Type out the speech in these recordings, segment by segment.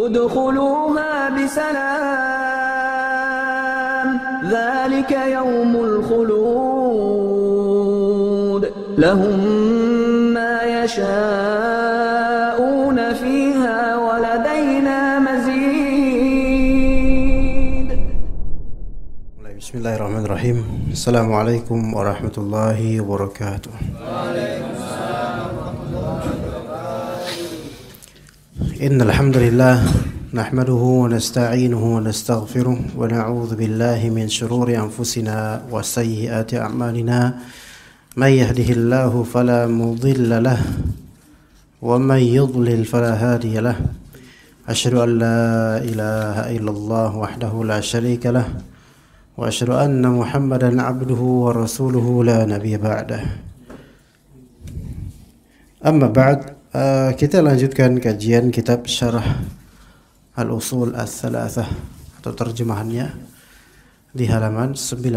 ادخلوها بسلام ذلك يوم الخلود لهم ما يشاءون فيها ولدينا مزيد. Bismillahirrahmanirrahim. Assalamualaikum warahmatullahi wabarakatuh. Innal hamdalillah nahmaduhu wa nasta'inuhu wa nastaghfiruh wa na'udzu billahi min shururi anfusina wa sayyiati a'malina. May yahdihillahu fala mudilla lahu wa may yudlil fala hadiya lahu. Asyhadu an la ilaha illallah wahdahu la syarika lahu wa asyhadu anna Muhammadan 'abduhu wa rasuluhu la nabiyya ba'dah. Amma ba'd, kita lanjutkan kajian kitab Syarah Al-Usul Ats-Tsalatsah atau terjemahannya di halaman 19.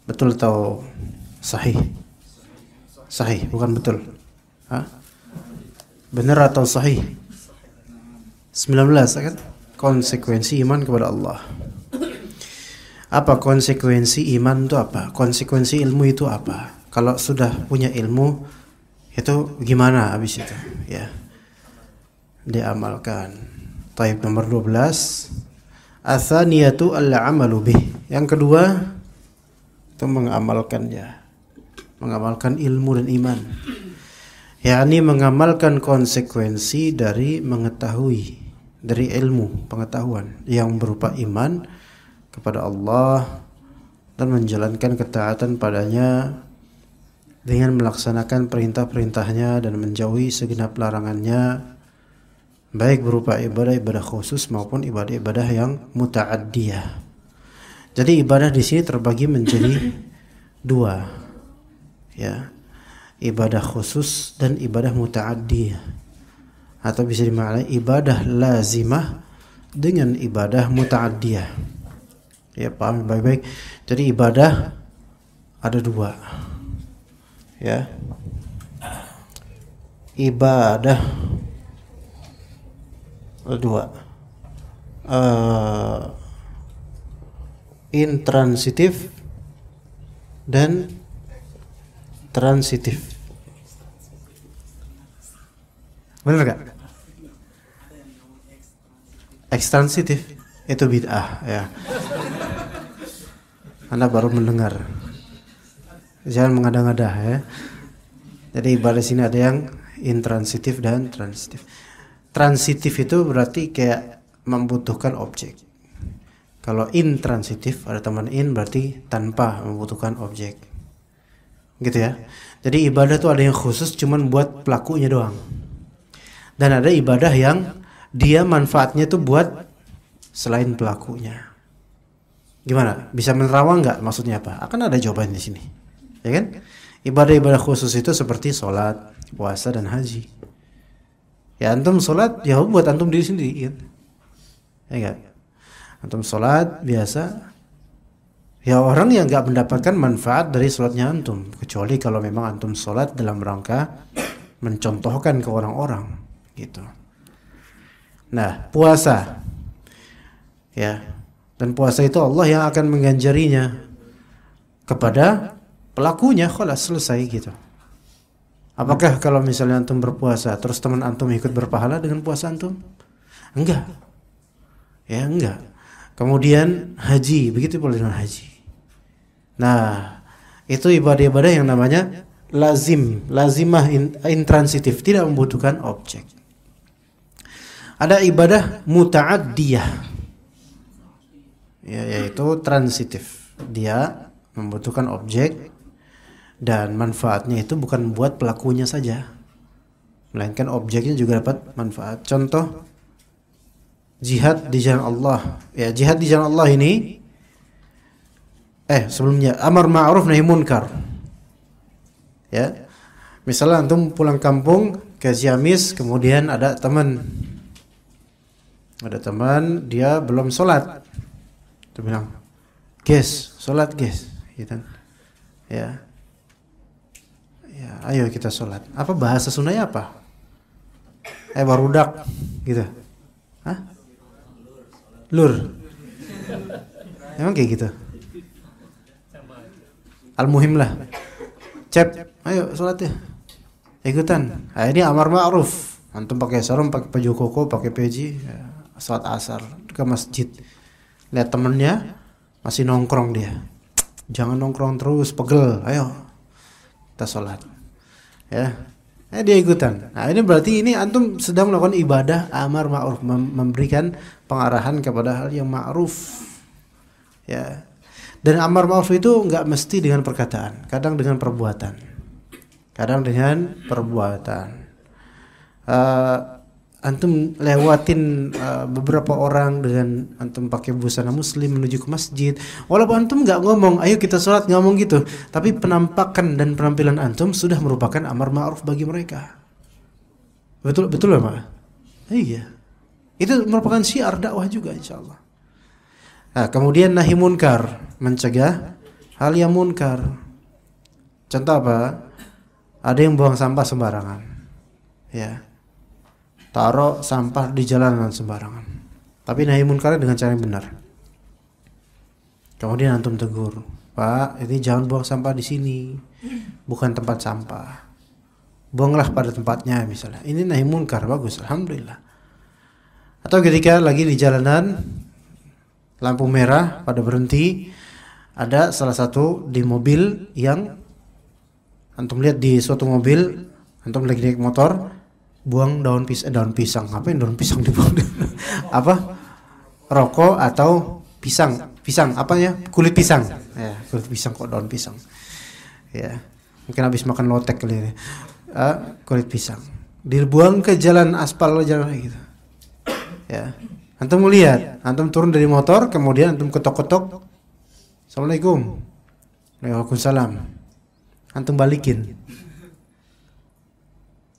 Betul atau sahih? Sahih, bukan betul. Benar atau sahih? 19 kan? Konsekuensi iman kepada Allah. Apa konsekuensi iman itu apa? Konsekuensi ilmu itu apa? Kalau sudah punya ilmu itu gimana habis itu? Ya. Diamalkan. Taib nomor 12. Ats-tsaniyatu al-'amalu bih. Yang kedua itu mengamalkannya. Mengamalkan ilmu dan iman. yakni mengamalkan konsekuensi dari mengetahui, dari ilmu, pengetahuan yang berupa iman kepada Allah dan menjalankan ketaatan padanya dengan melaksanakan perintah-perintahnya dan menjauhi segenap larangannya, baik berupa ibadah-ibadah khusus maupun ibadah-ibadah yang muta'addiyah. Jadi ibadah di sini terbagi menjadi dua, ya, ibadah khusus dan ibadah muta'addiyah, atau bisa dimaknai ibadah lazimah dengan ibadah muta'addiyah. Ya, paham baik-baik. Jadi ibadah ada dua, ya, ibadah ada dua, intransitif dan transitif. Benar gak? Ekstransitif itu bid'ah, ya. Anda baru mendengar. Jangan mengada-ngada, ya. Jadi ibadah sini ada yang intransitif dan transitif. Transitif itu berarti kayak membutuhkan objek. Kalau intransitif, ada teman in berarti tanpa membutuhkan objek. Gitu ya. Jadi ibadah itu ada yang khusus cuman buat pelakunya doang. Dan ada ibadah yang dia manfaatnya tuh buat selain pelakunya. Gimana? Bisa menerawang nggak? Maksudnya apa? Akan ada jawaban di sini. Ya kan? Ibadah-ibadah khusus itu seperti sholat, puasa, dan haji. Ya antum sholat, ya buat antum diri sendiri, kan? Ya enggak? Antum sholat biasa, ya orang yang nggak mendapatkan manfaat dari sholatnya antum, kecuali kalau memang antum sholat dalam rangka mencontohkan ke orang-orang, gitu. Nah, puasa, ya, dan puasa itu Allah yang akan mengganjarinya kepada pelakunya, khalas, selesai gitu. Apakah kalau misalnya antum berpuasa terus teman antum ikut berpahala dengan puasa antum? Enggak. Ya, enggak. Kemudian haji, begitu pula dengan haji. Nah, itu ibadah-ibadah yang namanya lazimah intransitif, tidak membutuhkan objek. Ada ibadah muta'addiyah, ya, yaitu transitif. Dia membutuhkan objek dan manfaatnya itu bukan buat pelakunya saja, melainkan objeknya juga dapat manfaat. Contoh, jihad di jalan Allah. Ya, jihad di jalan Allah ini sebelumnya amar ma'ruf nahi munkar. Ya. Misalnya antum pulang kampung ke Ciamis, kemudian ada teman dia belum sholat. Dia bilang, "Guys, sholat, guys." Gitu. Ya. Ya, ayo kita sholat. Apa bahasa Sundanya apa? Barudak. gitu. Hah? Lur. Emang kayak gitu. Al-muhim lah. Cep, ayo sholat ya. Ikutan. Nah, ini amar ma'ruf. Antum pakai sarung, pakai baju koko, pakai peci, ya, sholat asar ke masjid. Lihat temennya masih nongkrong dia. Jangan nongkrong terus, pegel. Ayo kita sholat. Ya. Dia ikutan. Nah, ini berarti ini antum sedang melakukan ibadah amar ma'ruf, memberikan pengarahan kepada hal yang ma'ruf. Ya. Dan amar ma'ruf itu enggak mesti dengan perkataan, kadang dengan perbuatan. Kadang dengan perbuatan. Antum lewatin beberapa orang dengan antum pakai busana muslim menuju ke masjid, walaupun antum nggak ngomong ayo kita sholat, ngomong gitu, tapi penampakan dan penampilan antum sudah merupakan amar ma'ruf bagi mereka. Betul ya Pak? Iya, itu merupakan syiar dakwah juga insyaallah. Nah, kemudian nahi munkar, mencegah hal yang munkar. Contoh apa? Ada yang buang sampah sembarangan, ya, taruh sampah di jalanan sembarangan. Tapi nahi munkarnya dengan cara yang benar. Kemudian antum tegur, Pak, ini jangan buang sampah di sini, bukan tempat sampah. Buanglah pada tempatnya misalnya. Ini nahi munkar, bagus, alhamdulillah. Atau ketika lagi di jalanan, lampu merah pada berhenti, ada salah satu di mobil yang antum lihat di suatu mobil, antum lagi naik motor, buang daun pisang. Ngapain daun pisang dibuang? Apa? Rokok atau pisang? Pisang apanya? Kulit pisang. Ya, kulit pisang kok daun pisang. Ya, mungkin habis makan lotek kali ini. Kulit pisang. Dibuang ke jalan aspal, jalan gitu. Ya. Antum lihat, antum turun dari motor, kemudian antum ketok-ketok. Assalamualaikum. Waalaikumsalam. Antum balikin.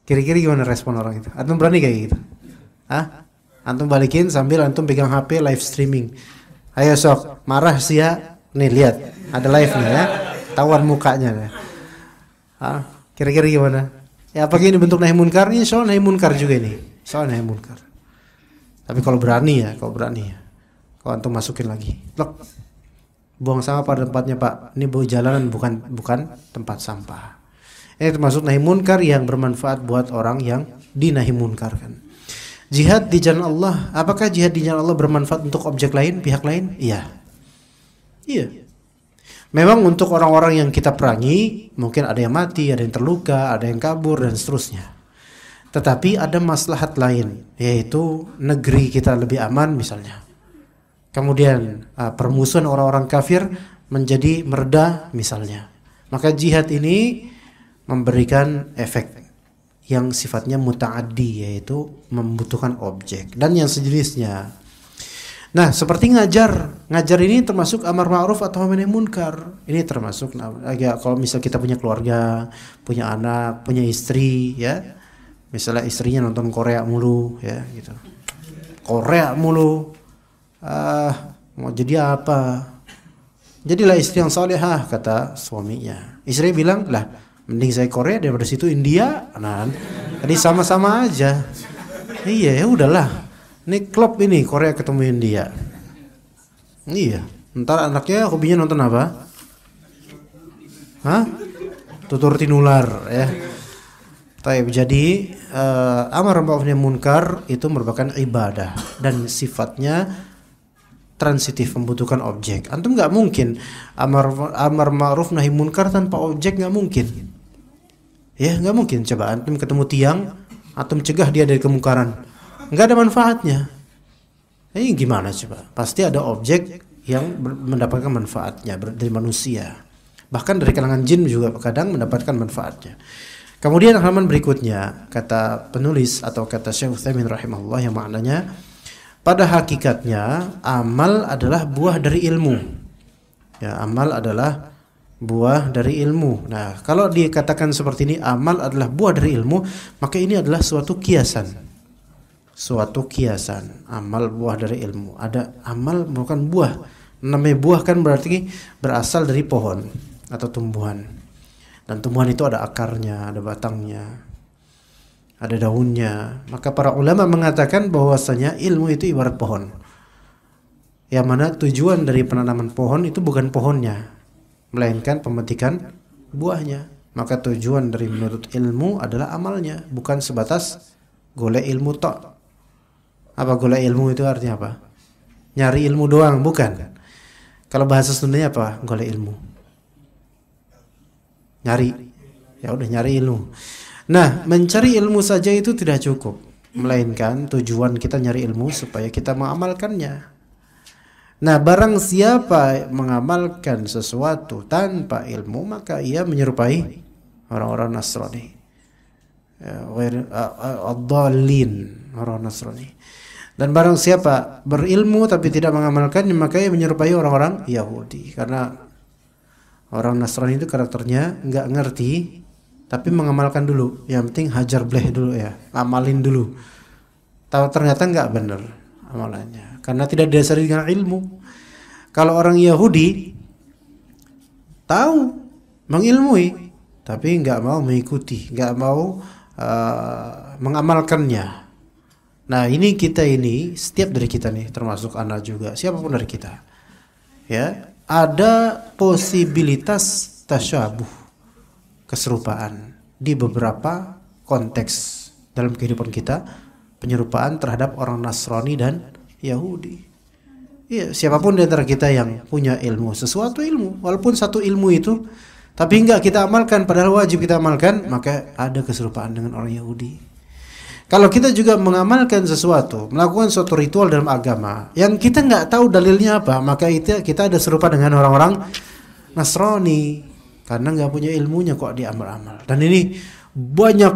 Kira-kira gimana respon orang itu? Antum berani kayak gitu? Hah? Antum balikin sambil antum pegang HP live streaming. Ayo sok, marah sih ya. Nih lihat, ada live nih ya. Tawan mukanya ya. Hah? Kira-kira gimana? Ya apakah ini bentuk nahi munkar? Ini soal nahi munkar juga ini. Soal nahi munkar. Tapi kalau berani ya. Kalau antum masukin lagi. Lok. Buang sampah pada tempatnya, Pak. Ini jalanan bukan tempat sampah. Ini termasuk nahi munkar yang bermanfaat buat orang yang dinahi munkarkan. Jihad di jalan Allah, apakah jihad di jalan Allah bermanfaat untuk objek lain, pihak lain? Iya. Memang untuk orang-orang yang kita perangi, mungkin ada yang mati, ada yang terluka, ada yang kabur dan seterusnya. Tetapi ada maslahat lain, yaitu negeri kita lebih aman misalnya. Kemudian permusuhan orang-orang kafir menjadi mereda misalnya. Maka jihad ini memberikan efek yang sifatnya muta'addi, yaitu membutuhkan objek dan yang sejenisnya. Nah, seperti ngajar ini termasuk amar ma'ruf atau nahi munkar. Ini termasuk kalau misal kita punya keluarga, punya anak, punya istri, ya. Misalnya istrinya nonton Korea mulu, ya gitu. Korea mulu. Mau jadi apa? Jadilah istri yang salehah, kata suaminya. Istri bilang, lah mending saya Korea daripada situ India. Nah, jadi sama-sama aja. Iya, ya udahlah. Ini klub ini Korea ketemu India. Iya. Ntar anaknya hobinya nonton apa? Hah? Tutur tinular, ya. Taib. Jadi amar ma'ruf nahi munkar itu merupakan ibadah dan sifatnya transitif, membutuhkan objek. Antum nggak mungkin amar ma'ruf nahi munkar tanpa objek, nggak mungkin. Ya nggak mungkin. Coba antum ketemu tiang, antum cegah dia dari kemungkaran, nggak ada manfaatnya. Gimana coba? Pasti ada objek yang mendapatkan manfaatnya dari manusia. Bahkan dari kalangan jin juga kadang mendapatkan manfaatnya. Kemudian halaman berikutnya, kata penulis atau kata Syekh Utsaimin rahimahullah, yang maknanya pada hakikatnya amal adalah buah dari ilmu. Ya, amal adalah buah dari ilmu. Nah, kalau dikatakan seperti ini, amal adalah buah dari ilmu, maka ini adalah suatu kiasan. Suatu kiasan, amal buah dari ilmu. Ada amal merupakan buah. Namanya buah kan berarti berasal dari pohon atau tumbuhan. Dan tumbuhan itu ada akarnya, ada batangnya. ada daunnya. Maka para ulama mengatakan bahwasanya ilmu itu ibarat pohon. Yang mana tujuan dari penanaman pohon itu bukan pohonnya, melainkan pemetikan buahnya. Maka tujuan dari menuntut ilmu adalah amalnya, bukan sebatas golek ilmu tok. Apa golek ilmu itu artinya apa? Nyari ilmu doang, bukan. Kalau bahasa Sundanya apa? Golek ilmu. Nyari. Ya udah nyari ilmu. Nah, mencari ilmu saja itu tidak cukup, melainkan tujuan kita nyari ilmu supaya kita mengamalkannya. Nah, barang siapa mengamalkan sesuatu tanpa ilmu, maka ia menyerupai orang-orang Nasrani, ad-dallin, orang Nasrani. Dan barang siapa berilmu tapi tidak mengamalkannya, maka ia menyerupai orang-orang Yahudi. Karena orang Nasrani itu karakternya nggak ngerti tapi mengamalkan dulu. Yang penting hajar bleh dulu ya, amalin dulu. Tahu ternyata nggak benar amalannya karena tidak didasari dengan ilmu. Kalau orang Yahudi tahu, mengilmui, tapi nggak mau mengikuti, nggak mau mengamalkannya. Nah, ini kita ini, setiap dari kita nih, termasuk anak juga, siapapun dari kita, ya, ada posibilitas tasyabuh, keserupaan di beberapa konteks dalam kehidupan kita, penyerupaan terhadap orang Nasrani dan Yahudi. Iya, siapapun di antara kita yang punya ilmu, sesuatu ilmu, walaupun satu ilmu itu, tapi enggak kita amalkan, padahal wajib kita amalkan, maka ada keserupaan dengan orang Yahudi. Kalau kita juga mengamalkan sesuatu, melakukan suatu ritual dalam agama, yang kita enggak tahu dalilnya apa, maka itu kita ada serupa dengan orang-orang Nasrani, karena enggak punya ilmunya kok diamal-amal. Dan ini banyak,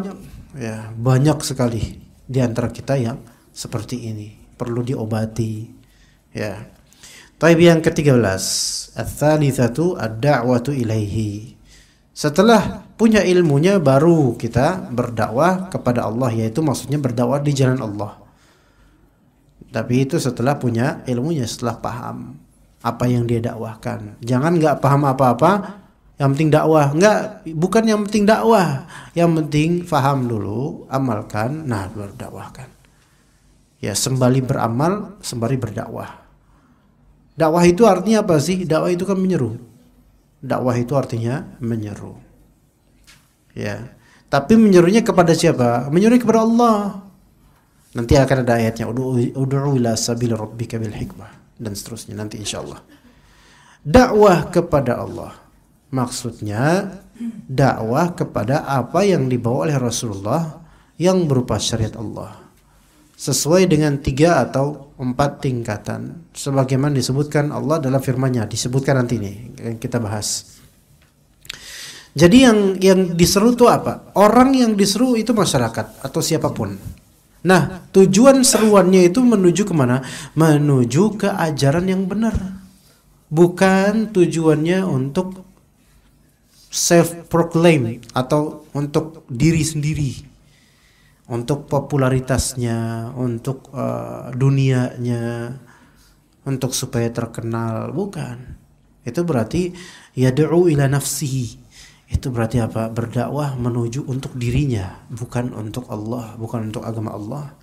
ya, banyak sekali di antara kita yang seperti ini, perlu diobati, ya. Taib yang ke-13, ats-tsalitsatu ad-da'watu ilaihi. Setelah punya ilmunya baru kita berdakwah kepada Allah, yaitu maksudnya berdakwah di jalan Allah. Tapi itu setelah punya ilmunya, setelah paham apa yang dia dakwahkan. Jangan enggak paham apa-apa, yang penting dakwah. Enggak, bukan yang penting dakwah. Yang penting paham dulu, amalkan, nah berdakwahkan. Ya, sembari beramal, sembari berdakwah. Dakwah itu artinya apa sih? Dakwah itu kan menyeru. Dakwah itu artinya menyeru. Ya. Tapi menyerunya kepada siapa? Menyeru kepada Allah. Nanti akan ada ayatnya, ud'u ila sabil rabbika bil hikmah, dan seterusnya nanti insyaallah. Dakwah kepada Allah. Maksudnya dakwah kepada apa yang dibawa oleh Rasulullah yang berupa syariat Allah, sesuai dengan 3 atau 4 tingkatan sebagaimana disebutkan Allah dalam firman-Nya, disebutkan nanti nih yang kita bahas. Jadi yang diseru itu apa? Orang yang diseru itu masyarakat atau siapapun. Nah, tujuan seruannya itu menuju kemana? Menuju ke ajaran yang benar. Bukan tujuannya untuk self-proclaim atau untuk diri sendiri, untuk popularitasnya, untuk dunianya, untuk supaya terkenal, bukan. Itu berarti yad'u ila nafsihi. Itu berarti apa? Berdakwah menuju untuk dirinya, bukan untuk Allah, bukan untuk agama Allah.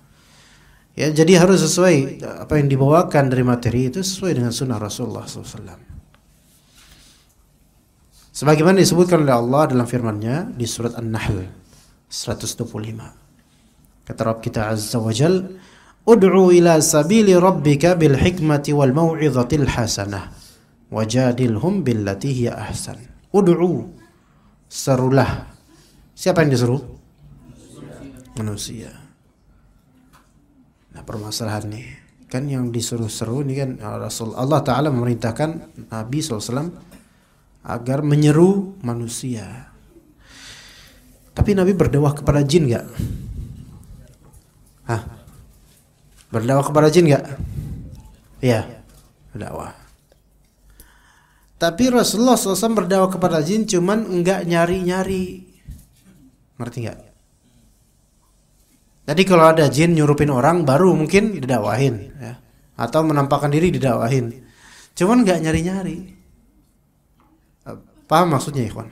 Ya, jadi harus sesuai apa yang dibawakan dari materi itu sesuai dengan sunnah Rasulullah SAW. Sebagaimana disebutkan oleh Allah dalam firman-Nya di surat An-Nahl 125. Kata Rabb kita Azza wa Jal, ud'u ila sabili rabbika bil hikmati wal mau'izatil hasanah wajadilhum billati hiya ahsan. Ud'u, serulah. Siapa yang disuruh? Manusia. Nah, permasalahan nih, kan yang disuruh seru ini kan Rasul Allah Ta'ala memerintahkan Nabi SAW agar menyeru manusia. Tapi Nabi berdakwah kepada jin enggak? Hah? Berdakwah kepada jin enggak? Iya, berdakwah. Tapi Rasulullah SAW berdakwah kepada jin cuman enggak nyari-nyari. Ngerti enggak? Jadi kalau ada jin nyurupin orang baru mungkin didakwahin, ya. Atau menampakkan diri didakwahin. Cuman enggak nyari-nyari. Paham maksudnya, ikhwan?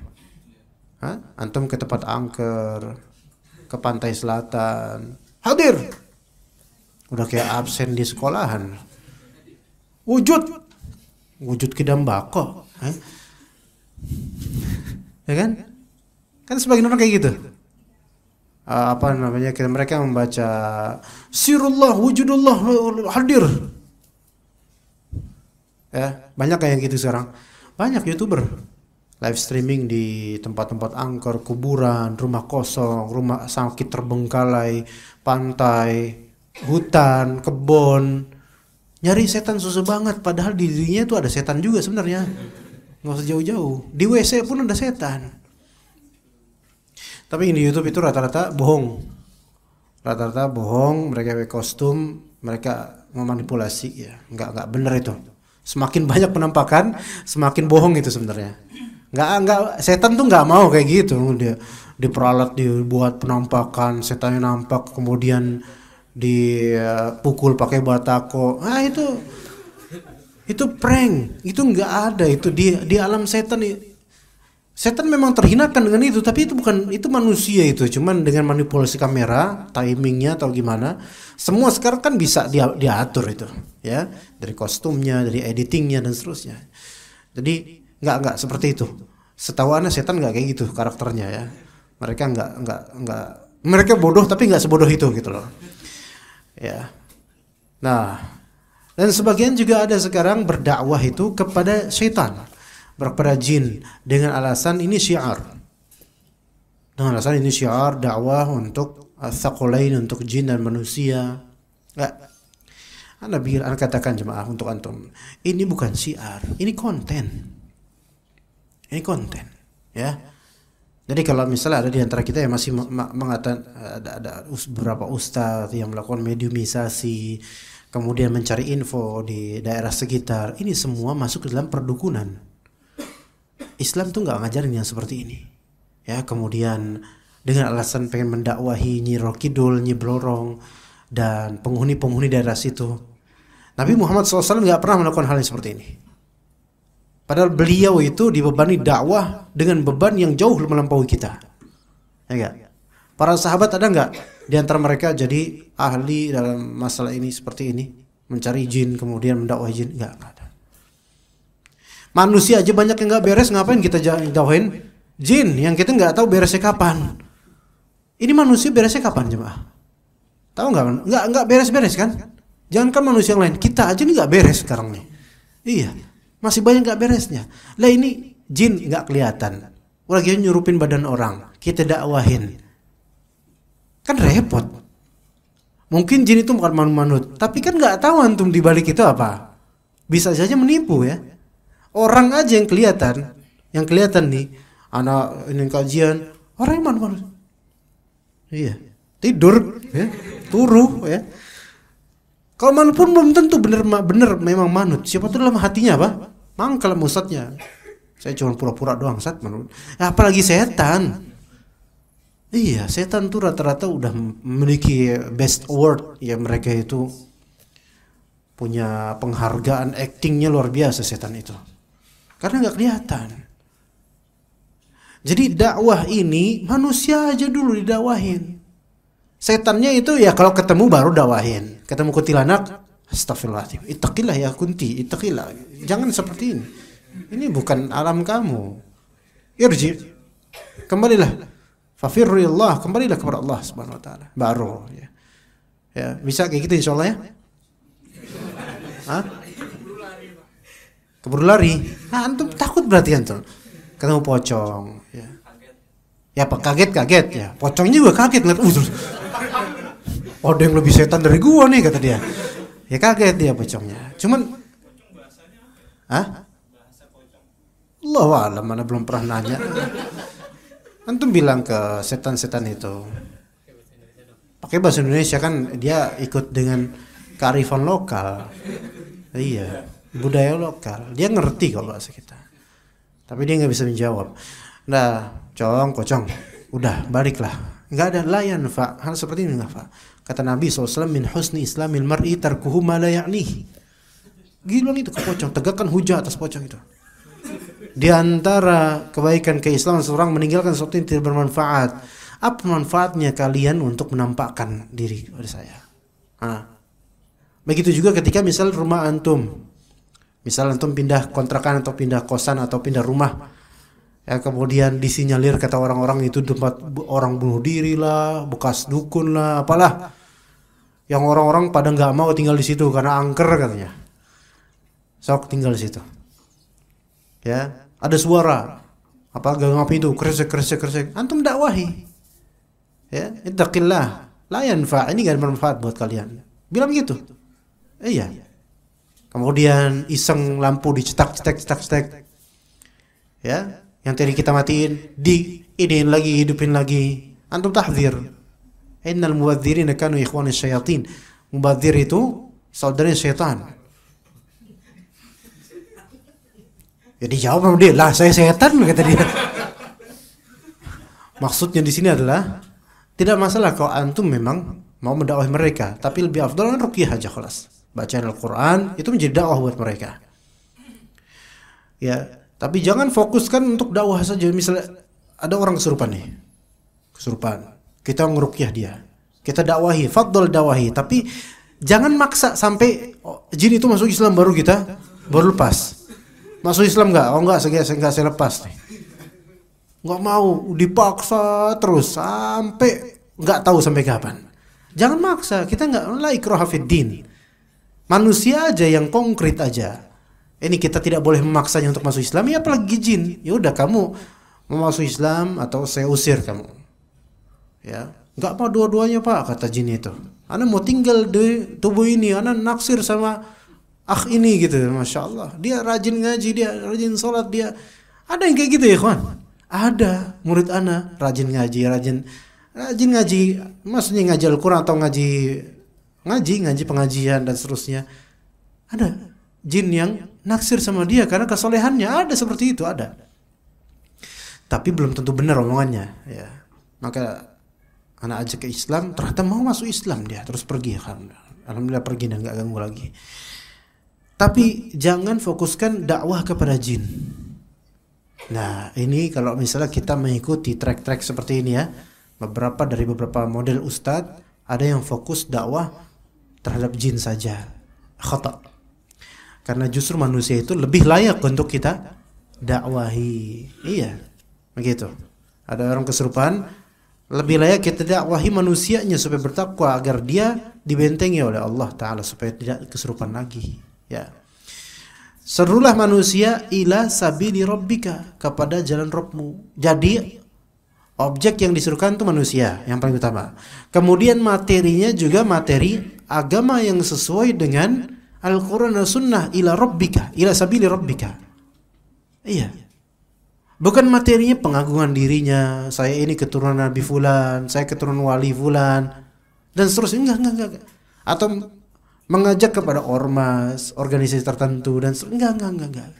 Hah? Antum ke tempat angker, ke pantai selatan. Hadir. Udah kayak absen di sekolahan. Wujud kidam bako. Ya kan? Kan sebagian orang kayak gitu. Apa namanya? Mereka membaca sirullah, wujudullah, hadir. Ya, banyak kayak gitu sekarang. Banyak YouTuber live streaming di tempat-tempat angker, kuburan, rumah kosong, rumah sakit terbengkalai, pantai, hutan, kebon. Nyari setan susah banget, padahal di dirinya itu ada setan juga sebenarnya. Nggak usah jauh-jauh. Di WC pun ada setan. Tapi di YouTube itu rata-rata bohong. Rata-rata bohong, mereka pakai kostum, mereka memanipulasi ya. Enggak benar itu. Semakin banyak penampakan, semakin bohong itu sebenarnya. Enggak setan tuh enggak mau kayak gitu. Dia diperalat, dibuat penampakan, setannya nampak, kemudian dipukul pakai batako. Nah, itu prank. Itu enggak ada itu di alam setan. Setan memang terhinakan dengan itu, tapi itu manusia itu, cuman dengan manipulasi kamera, timingnya atau gimana, semua sekarang kan bisa diatur itu, ya, dari kostumnya, dari editingnya dan seterusnya. Jadi nggak seperti itu. Setahu Ana setan nggak kayak gitu karakternya ya. Mereka nggak, mereka bodoh tapi nggak sebodoh itu gitu loh. Ya. Nah, dan sebagian juga ada sekarang berdakwah itu kepada setan, kepada jin dengan alasan ini syiar. Dengan alasan ini syiar dakwah untuk tsaqulain, untuk jin dan manusia. Enggak. Anda katakan jemaah untuk antum, ini bukan syiar, ini konten. Ini konten, ya. Jadi kalau misalnya ada di antara kita yang masih mengatakan ada beberapa ustadz yang melakukan mediumisasi, kemudian mencari info di daerah sekitar, ini semua masuk ke dalam perdukunan. Islam tuh nggak ngajarin yang seperti ini, ya. Kemudian dengan alasan pengen mendakwahi Nyi Roh Kidul, Nyi Blorong dan penghuni-penghuni daerah situ, Nabi Muhammad SAW nggak pernah melakukan hal yang seperti ini. Padahal beliau itu dibebani dakwah dengan beban yang jauh melampaui kita, ya nggak? Para sahabat ada nggak di antara mereka jadi ahli dalam masalah ini seperti ini, mencari jin kemudian mendakwahi jin? Nggak ada. Manusia aja banyak yang nggak beres, ngapain kita jauhin jin yang kita nggak tahu beresnya kapan? Ini manusia beresnya kapan jemaah? Tahu nggak beres-beres kan? Jangankan manusia yang lain, kita aja nih nggak beres sekarang nih. Iya, masih banyak nggak beresnya. Lah ini jin nggak kelihatan, lagi nyurupin badan orang, kita dakwahin, kan repot. Mungkin jin itu bukan manut, tapi kan nggak tahu antum di balik itu apa. Bisa saja menipu ya. Orang aja yang kelihatan nih, anak ini kajian, orang yang mana? Iya, tidur, ya, turu, ya. Kalau manut pun belum tentu bener memang manut. Siapa tuh dalam hatinya apa? Mangkal ustadznya. Saya cuma pura-pura doang ustadz manut. Apalagi setan. Iya, setan tuh rata-rata udah memiliki best award, ya. Mereka itu punya penghargaan, actingnya luar biasa setan itu. Karena nggak kelihatan. Jadi dakwah ini manusia aja dulu didakwahin. Setannya itu ya kalau ketemu baru dakwahin. Ketemu kuntilanak, astagfirullahaladzim, ittaqillah ya kunti, ittaqillah. Jangan seperti ini. Ini bukan alam kamu. Irji, kembalilah. Fafirrillah, kembalilah kepada Allah Subhanahu wa taala. Baru ya. Ya, bisa kayak gitu insyaallah ya. Hah? Keburu lari. Nah, antum takut berarti antum. Ketemu pocong, ya. Ya Pak, kaget ya. Pocongnya juga kaget ngeliat. Oh, ada yang lebih setan dari gua nih kata dia. Ya kaget dia pocongnya. Cuman Allahu a'lam, mana belum pernah nanya. Antum bilang ke setan-setan itu. Pakai bahasa Indonesia kan dia ikut dengan kearifan lokal. Iya. Budaya lokal, dia ngerti kalau bahasa kita, tapi dia nggak bisa menjawab. Nah, pocong, udah baliklah, nggak ada layan fa, hal seperti ini nggak fa. Kata Nabi SAW, min husni islamil mar'i tarkuhu ma la ya'nih. Gila itu ke pocong, tegakkan hujah atas pocong itu. Di antara kebaikan keislaman seorang meninggalkan sesuatu yang tidak bermanfaat. Apa manfaatnya kalian untuk menampakkan diri kepada saya? Begitu juga ketika misal rumah antum, misal antum pindah kontrakan atau pindah kosan atau pindah rumah, ya kemudian disinyalir kata orang-orang itu tempat orang bunuh diri lah, bekas dukun lah, apalah, yang orang-orang pada nggak mau tinggal di situ karena angker katanya. Sok tinggal di situ. Ya, ada suara apa ngapain itu kresek. Antum dakwahi. Ya, ittaqillah, la yanfa, ini enggak bermanfaat buat kalian. Bilang gitu. Iya. Kemudian iseng lampu dicetak. Ya, yang tadi kita matiin diidein lagi, hidupin lagi. Antum tahdzir. Innal muwadzirina kanu ikhwana syayatin. Mubadzir itu saudara syaitan. Jadi jawab sama dia, lah saya setan kata dia. Maksudnya di sini adalah tidak masalah kalau antum memang mau mendakwahi mereka, tapi lebih afdal kan ruqyah aja kelas. Bacaan Al-Qur'an itu menjadi dakwah buat mereka. Ya, tapi jangan fokuskan untuk dakwah saja. Misalnya ada orang kesurupan nih. Kita ngeruqyah dia. Kita dakwahi, fadl dakwahi, tapi jangan maksa sampai jin itu masuk Islam baru lepas. Masuk Islam enggak? Oh enggak, saya lepas nih. Enggak mau, dipaksa terus sampai enggak tahu sampai kapan. Jangan maksa, kita enggak la ikraha fid din. Manusia aja yang konkret aja. Ini kita tidak boleh memaksanya untuk masuk Islam, ya apalagi jin. Ya udah kamu mau masuk Islam atau saya usir kamu. Ya, enggak mau dua-duanya Pak, kata jin itu. Ana mau tinggal di tubuh ini, ana naksir sama ini gitu, Masya Allah. Dia rajin ngaji, dia rajin sholat, dia ada yang kayak gitu ya kawan. Ada murid ana rajin ngaji, maksudnya ngaji Al-Quran atau ngaji pengajian dan seterusnya. Ada jin yang naksir sama dia karena kesolehannya, ada seperti itu, ada. Tapi belum tentu benar omongannya, ya. Maka anak ajak ke Islam, ternyata mau masuk Islam dia, terus pergi. Alhamdulillah pergi dan nggak ganggu lagi. Tapi jangan fokuskan dakwah kepada jin. Nah, ini kalau misalnya kita mengikuti track-track seperti ini ya, beberapa model ustadz, ada yang fokus dakwah terhadap jin saja. Khata. Karena justru manusia itu lebih layak untuk kita dakwahi. Iya, begitu. Ada orang kesurupan, lebih layak kita dakwahi manusianya supaya bertakwa agar dia dibentengi oleh Allah Ta'ala supaya tidak kesurupan lagi. Ya. Serulah manusia ila sabili rabbika, kepada jalan Rabbmu. Jadi objek yang disuruhkan itu manusia yang paling utama. Kemudian materinya juga materi agama yang sesuai dengan Al-Quran dan Sunnah, ila rabbika, ila sabili rabbika. Iya. Bukan materinya pengagungan dirinya, saya ini keturunan Nabi Fulan, saya keturunan wali Fulan, dan seterusnya. Enggak. Atau mengajak kepada ormas, organisasi tertentu dan enggak.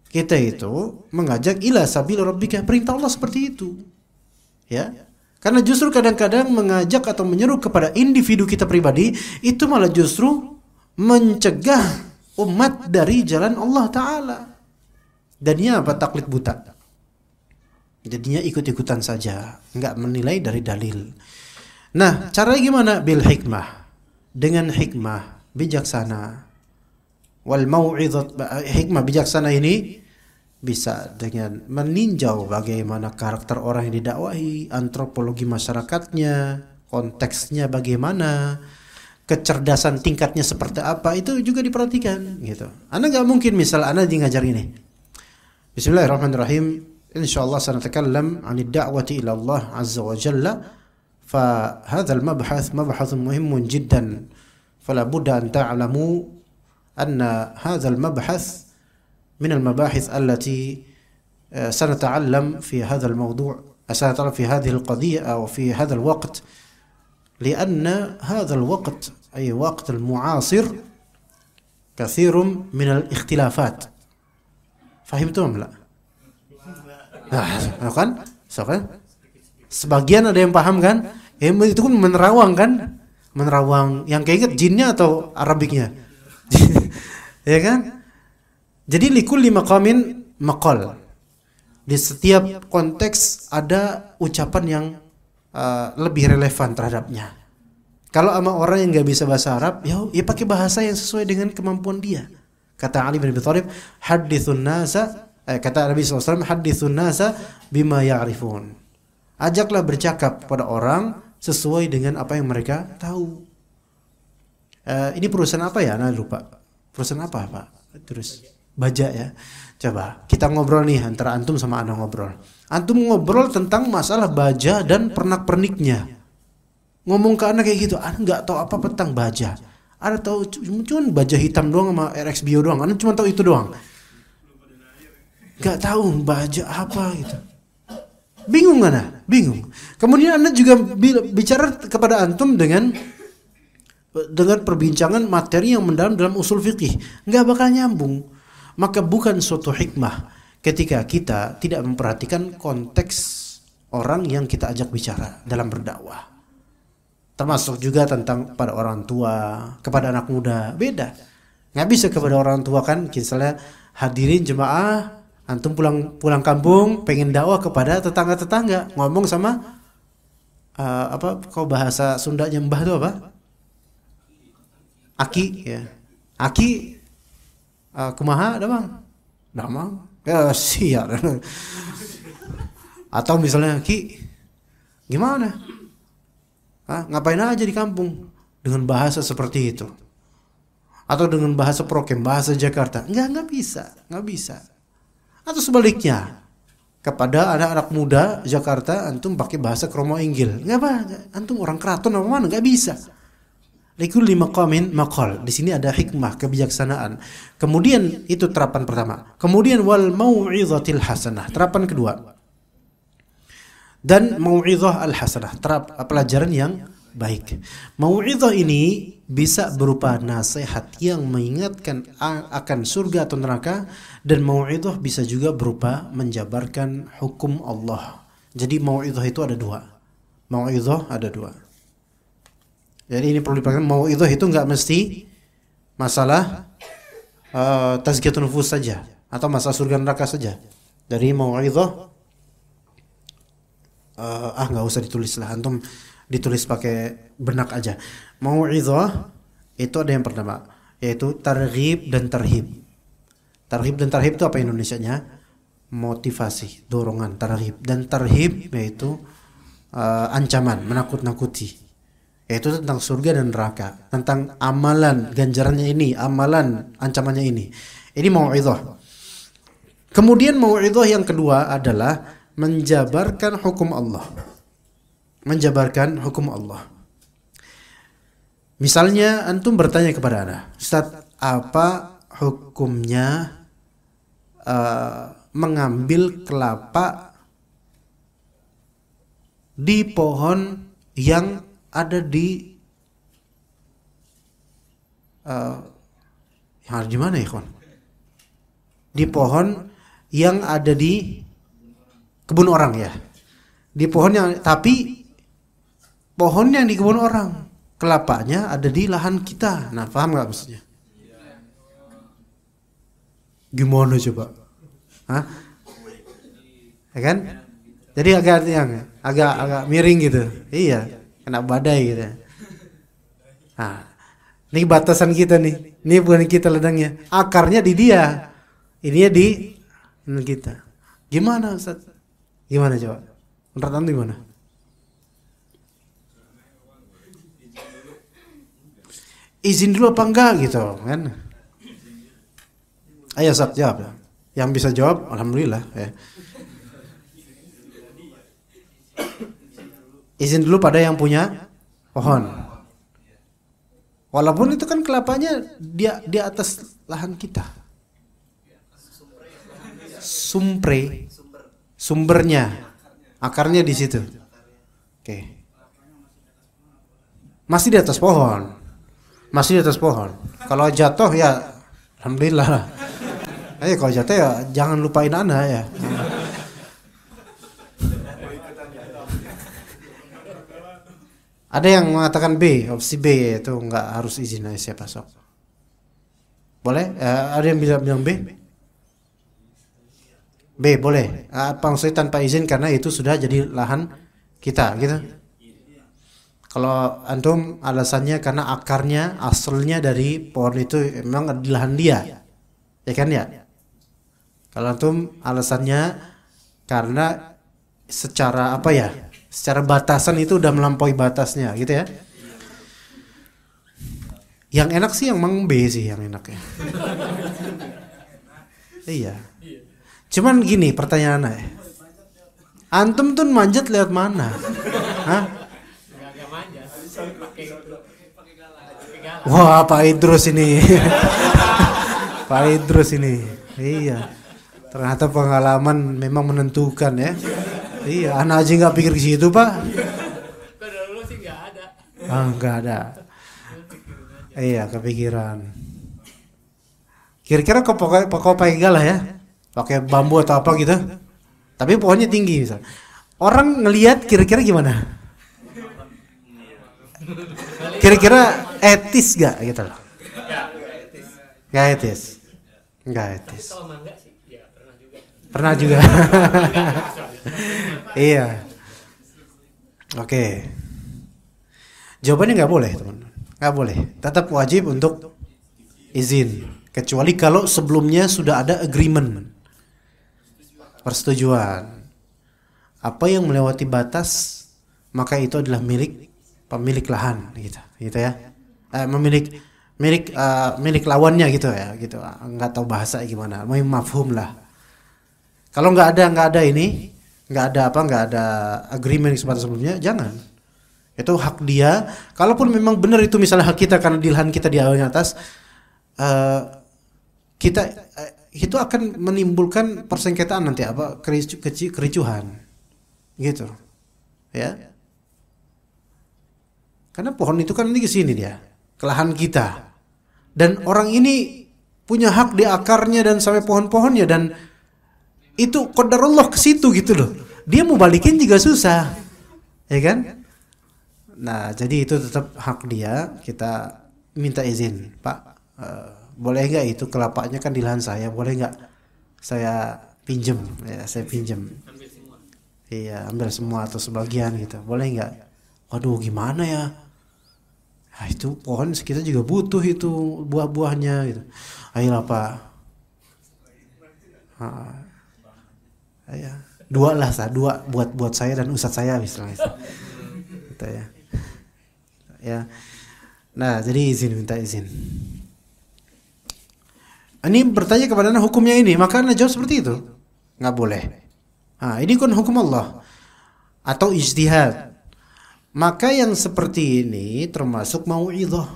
Kita itu mengajak ila sabil rabbika, perintah Allah seperti itu. Ya. Karena justru kadang-kadang mengajak atau menyeru kepada individu kita pribadi itu malah justru mencegah umat dari jalan Allah Ta'ala. Jadinya apa? Taklid buta. Jadinya ikut-ikutan saja, enggak menilai dari dalil. Nah, caranya gimana? Bil hikmah. Dengan hikmah bijaksana. Wal mau'izat, hikmah bijaksana ini bisa dengan meninjau bagaimana karakter orang yang didakwahi, antropologi masyarakatnya, konteksnya bagaimana, kecerdasan tingkatnya seperti apa, itu juga diperhatikan gitu. Anda enggak mungkin misal Anda ngajar ini. Bismillahirrahmanirrahim. Insyaallah sanatakallam 'anid da'wati ila Allah 'azza wa jalla. فهذا المبحث مبحث مهم جدا فلا بد أن تعلموا أن هذا المبحث من المباحث التي سنتعلم في هذا الموضوع، سنتعلم في هذه القضية أو في هذا الوقت، لأن هذا الوقت أي وقت المعاصر كثير من الاختلافات. فهمتم لا؟ kan? Sebagian ada yang paham kan? Itu kan menerawang kan? Menerawang yang keinget jinnya atau Arabiknya? Ya kan? Jadi likulli maqamin maqal. Di setiap konteks ada ucapan yang lebih relevan terhadapnya. Kalau sama orang yang nggak bisa bahasa Arab, ya pakai bahasa yang sesuai dengan kemampuan dia. Kata Ali bin Abi Thalib, hadithun nasa, kata Nabi SAW, hadithun nasa bima ya'rifun. Ajaklah bercakap pada orang sesuai dengan apa yang mereka tahu. Ini perusahaan apa ya? Nah lupa. Perusahaan apa Pak? Terus baja ya. Coba kita ngobrol nih antara antum sama ana ngobrol. Antum ngobrol tentang masalah baja dan pernak-perniknya. Ngomong ke anak kayak gitu, anak nggak tahu apa tentang baja. Ada tahu cuma baja hitam doang sama RX Bio doang. Anak cuma tahu itu doang. Nggak tahu baja apa gitu. Bingung anak, bingung. Kemudian anak juga bicara kepada antum dengan perbincangan materi yang mendalam dalam usul fikih, nggak bakal nyambung. Maka bukan suatu hikmah ketika kita tidak memperhatikan konteks orang yang kita ajak bicara dalam berdakwah. Termasuk juga tentang pada orang tua, kepada anak muda, beda. Nggak bisa kepada orang tua kan, misalnya hadirin jemaah, antum pulang kampung, pengen dakwah kepada tetangga-tetangga, ngomong sama kau bahasa Sundanya mbah itu apa? Aki ya. Aki kumaha damang? Damang. Ya siap. Atau misalnya Ki gimana? Ngapain aja di kampung dengan bahasa seperti itu? Atau dengan bahasa prokem, bahasa Jakarta? Nggak bisa. Atau sebaliknya, kepada anak-anak muda Jakarta, antum pakai bahasa Kromo Inggil. Nggak apa, antum orang keraton apa mana? Nggak bisa. Likulli maqamin maqal. Di sini ada hikmah, kebijaksanaan. Kemudian itu terapan pertama. Kemudian wal mau'izatil hasanah. Terapan kedua. Dan mau'izah al-hasanah, pelajaran yang baik. Mau'izah ini bisa berupa nasihat yang mengingatkan akan surga atau neraka, dan mau'izah bisa juga berupa menjabarkan hukum Allah. Jadi mau'izah itu ada dua. Mau'izah ada dua. Jadi ini perlu diperhatikan, mau'izah itu enggak mesti masalah tazkiyatun nufus saja atau masalah surga neraka saja. Dari mau'izah nggak usah ditulis lah, antum ditulis pakai benak aja. Mau'izah itu ada yang pertama, yaitu targhib dan tarhib. Targhib dan tarhib itu apa Indonesianya? Motivasi, dorongan, targhib. Dan tarhib yaitu ancaman, menakut-nakuti. Yaitu tentang surga dan neraka, tentang amalan ganjarannya ini, amalan ancamannya ini. Ini mau'izah. Kemudian mau'izah yang kedua adalah menjabarkan hukum Allah. Menjabarkan hukum Allah. Misalnya antum bertanya kepada ana, Ustaz, apa hukumnya mengambil kelapa di pohon yang ada di yang ada di mana ya kawan? Di pohon yang ada di kebun orang ya. Di pohon yang, tapi pohon yang di kebun orang, kelapanya ada di lahan kita. Nah, paham nggak maksudnya? Gimana coba? Hah? Ya kan? Jadi agak miring gitu. Iya, kena badai gitu. Nah, ini batasan kita nih. Ini bukan kita ledangnya. Akarnya di dia. Ini di kita. Gimana Ustaz? Gimana coba? Menurut anda gimana? Izin dulu apa enggak gitu kan? Ayo Ustaz jawab. Yang bisa jawab alhamdulillah ya. Izin dulu pada yang punya pohon. Walaupun itu kan kelapanya dia di atas lahan kita. Sumbernya, akarnya di situ. Oke. Masih di atas pohon. Kalau jatuh ya alhamdulillah lah. Kalau jatuh ya jangan lupain Anda ya. Ada yang mengatakan B, opsi B itu nggak harus izin siapa sok. Boleh? Ada yang bilang B? B boleh. Apa maksudnya tanpa izin karena itu sudah jadi lahan kita gitu. Kalau antum alasannya karena akarnya asalnya dari pohon itu memang di lahan dia, ya kan ya? Kalau antum alasannya karena secara apa ya? Secara batasan itu udah melampaui batasnya, gitu ya. Yang enak sih yang Mang B sih yang enaknya. Iya. Cuman gini pertanyaannya. Antum tuh manjat lewat mana? Hah? Wah, Pak Idrus ini. Pak Idrus ini. Iya. Ternyata pengalaman memang menentukan ya. Iya, anak aja nggak pikir ke situ, Pak. Kalau dulu sih nggak ada. Ah, nggak ada. Iya, kepikiran. Kira-kira kau pakai galah ya? Pakai bambu atau apa gitu? Tapi pohonnya tinggi misal. Orang ngelihat kira-kira gimana? Kira-kira etis gak gitu loh? Gak etis. Gak etis. Kalau mangga sih, ya pernah juga. Pernah juga. Iya. Oke. Jawabannya nggak boleh, teman. Nggak boleh. Tetap wajib untuk izin. Kecuali kalau sebelumnya sudah ada agreement, persetujuan. Apa yang melewati batas maka itu adalah milik pemilik lahan, gitu ya. Milik lawannya gitu ya, gitu. Nggak tahu bahasa gimana, mafhum lah. Kalau nggak ada ini, nggak ada agreement seperti sebelumnya, jangan. Itu hak dia. Kalaupun memang benar itu misalnya hak kita karena di lahan kita di atas, kita itu akan menimbulkan persengketaan nanti kericuhan, gitu, ya. Karena pohon itu kan ini ke sini dia, ke lahan kita, dan orang ini punya hak di akarnya dan sampai pohon-pohonnya dan itu qadarullah ke situ gitu loh. Dia mau balikin juga susah, ya kan? Nah, jadi itu tetap hak dia. Kita minta izin, Pak. Boleh nggak itu kelapanya kan di lahan saya? Boleh nggak saya pinjem? Ya, saya pinjem. Ambil semua. Iya, ambil semua atau sebagian gitu. Boleh nggak? Waduh, gimana ya? Nah, itu pohon kita juga butuh itu buah-buahnya gitu. Ayolah Pak. Ya, dua buat saya dan ustadz saya misalnya. Gitu ya. Ya. Nah, jadi minta izin. Ini bertanya kepada Anda hukumnya ini, maka Anda jawab seperti itu. Nggak boleh. Nah, ini kan hukum Allah atau ijtihad. Maka yang seperti ini termasuk mau'izah.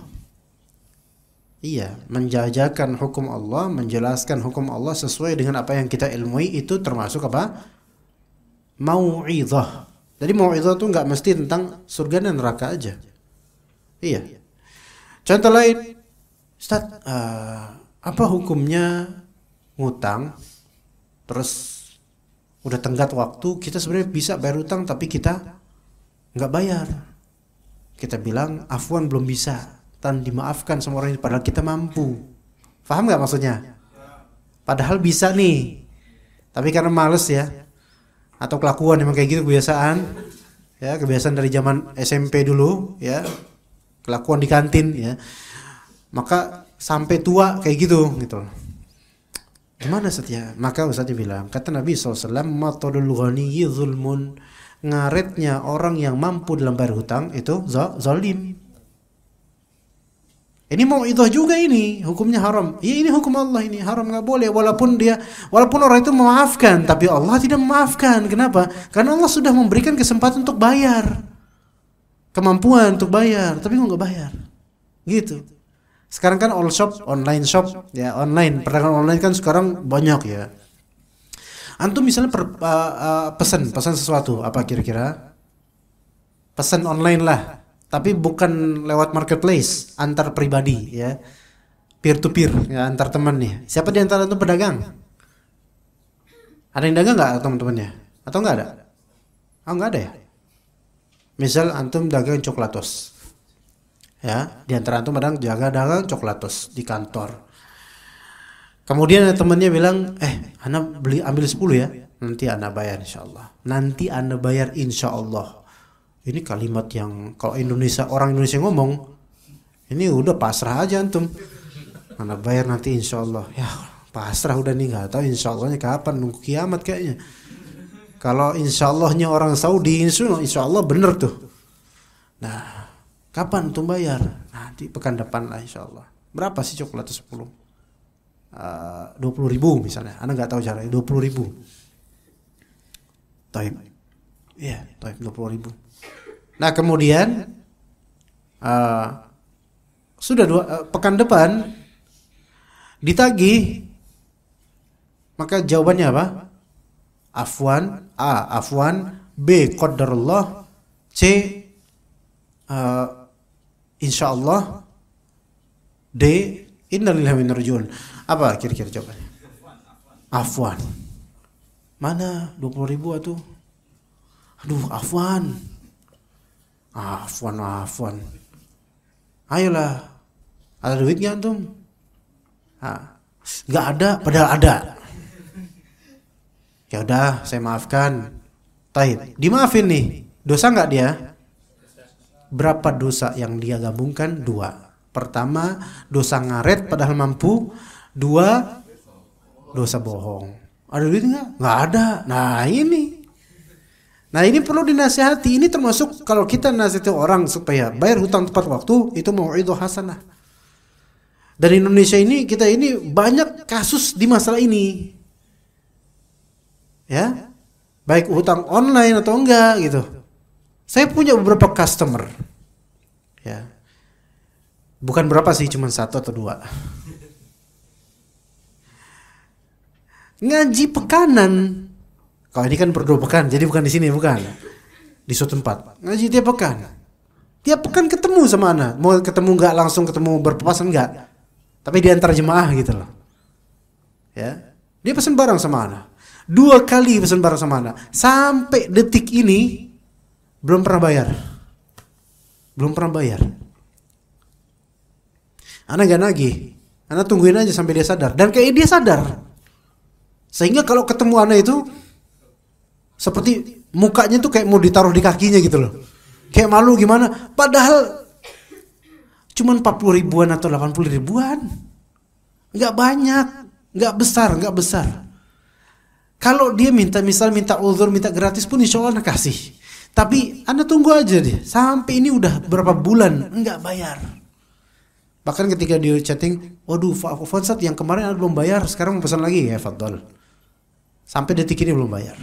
Iya, menjajakan hukum Allah, menjelaskan hukum Allah sesuai dengan apa yang kita ilmui itu termasuk apa? Mau'izah. Jadi mau'izah itu nggak mesti tentang surga dan neraka aja. Iya. Contoh lain, Ustaz, apa hukumnya ngutang terus udah tenggat waktu, kita sebenarnya bisa bayar utang tapi kita nggak bayar. Kita bilang afwan belum bisa, dan dimaafkan sama orang ini padahal kita mampu. Paham nggak maksudnya? Padahal bisa nih, tapi karena males ya, atau kelakuan emang kayak gitu kebiasaan, ya kebiasaan dari zaman SMP dulu, ya kelakuan di kantin, ya maka sampai tua kayak gitu. Gimana setia? Maka Ustaz bilang, kata Nabi SAW, matodul ghaniyyi zulmun, ngaretnya orang yang mampu dalam bayar hutang itu zalim. Ini mau itu juga ini hukumnya haram. Ya ini hukum Allah, ini haram, nggak boleh. Walaupun orang itu memaafkan, tapi Allah tidak memaafkan. Kenapa? Karena Allah sudah memberikan kesempatan untuk bayar, kemampuan untuk bayar, tapi nggak bayar. Gitu. Sekarang kan online shop, ya online, perdagangan online kan sekarang banyak ya. Antum misalnya pesan sesuatu, apa kira-kira? Pesan online lah. Tapi bukan lewat marketplace, antar pribadi ya, peer to peer ya, antar teman nih. Siapa di antara itu pedagang? Ada yang dagang nggak teman-temannya? Atau nggak ada? Oh nggak ada ya. Misal antum dagang coklatos, ya di antara antum ada dagang coklatos di kantor. Kemudian temannya bilang, Anda ambil 10 ya, nanti Anda bayar insya Allah. Nanti Anda bayar insya Allah. Ini kalimat yang kalau orang Indonesia ngomong, ini udah pasrah aja antum. Mana bayar nanti insya Allah. Ya pasrah udah nih, nggak tahu insya Allahnya kapan, nunggu kiamat kayaknya. Kalau insya Allahnya orang Saudi, insya Allah bener tuh. Nah, kapan tuh bayar? Nanti pekan depan lah insya Allah. Berapa sih coklat 10? 20.000 misalnya. Anda nggak tahu caranya, 20.000. Taib. Iya, taib 20.000. Nah kemudian sudah pekan depan ditagih, maka jawabannya apa? Afwan, A. Afwan, B. Qadarullah, C. Insyaallah, D. Innalillahi wa inna ilaihi raji'un. Apa kira-kira jawabannya? Afwan. Mana 20.000 atuh? Aduh, afwan. Afwan. Ayolah. Ada duitnya antum? Nggak ada, padahal ada. Ya udah, saya maafkan. Taib. Dimaafin nih. Dosa nggak dia? Berapa dosa yang dia gabungkan? 2. Pertama, dosa ngaret padahal mampu. 2, dosa bohong. Ada duit nggak? Nggak ada. Nah ini perlu dinasihati. Ini termasuk kalau kita nasihati orang supaya bayar hutang tepat waktu, itu mau'idhah hasanah. Dan Indonesia ini, kita ini banyak kasus di masalah ini. Ya, baik hutang online atau enggak gitu. Saya punya beberapa customer. Ya, bukan berapa sih, cuma 1 atau 2. Ngaji pekanan. Kalau ini kan per 2 pekan, jadi bukan di sini, bukan di suatu tempat. Ngaji tiap pekan. Tiap pekan ketemu sama anak. Mau ketemu enggak langsung ketemu berpapasan enggak, tapi di antar jemaah gitu loh. Ya, dia pesan barang sama anak. 2 kali pesan barang sama anak. Sampai detik ini belum pernah bayar. Anak gak nagih. Anak tungguin aja sampai dia sadar. Dan kayak dia sadar. Sehingga kalau ketemu anak itu seperti mukanya tuh kayak mau ditaruh di kakinya gitu loh. Kayak malu gimana. Padahal cuman 40 ribuan atau 80 ribuan. Gak banyak. Gak besar. Kalau dia minta uzur, minta gratis pun insya Allah kasih. Tapi Anda tunggu aja deh. Sampai ini udah berapa bulan enggak bayar. Bahkan ketika dia chatting, waduh Fonsat yang kemarin Anda belum bayar, sekarang mau pesan lagi ya fadhol. Sampai detik ini belum bayar.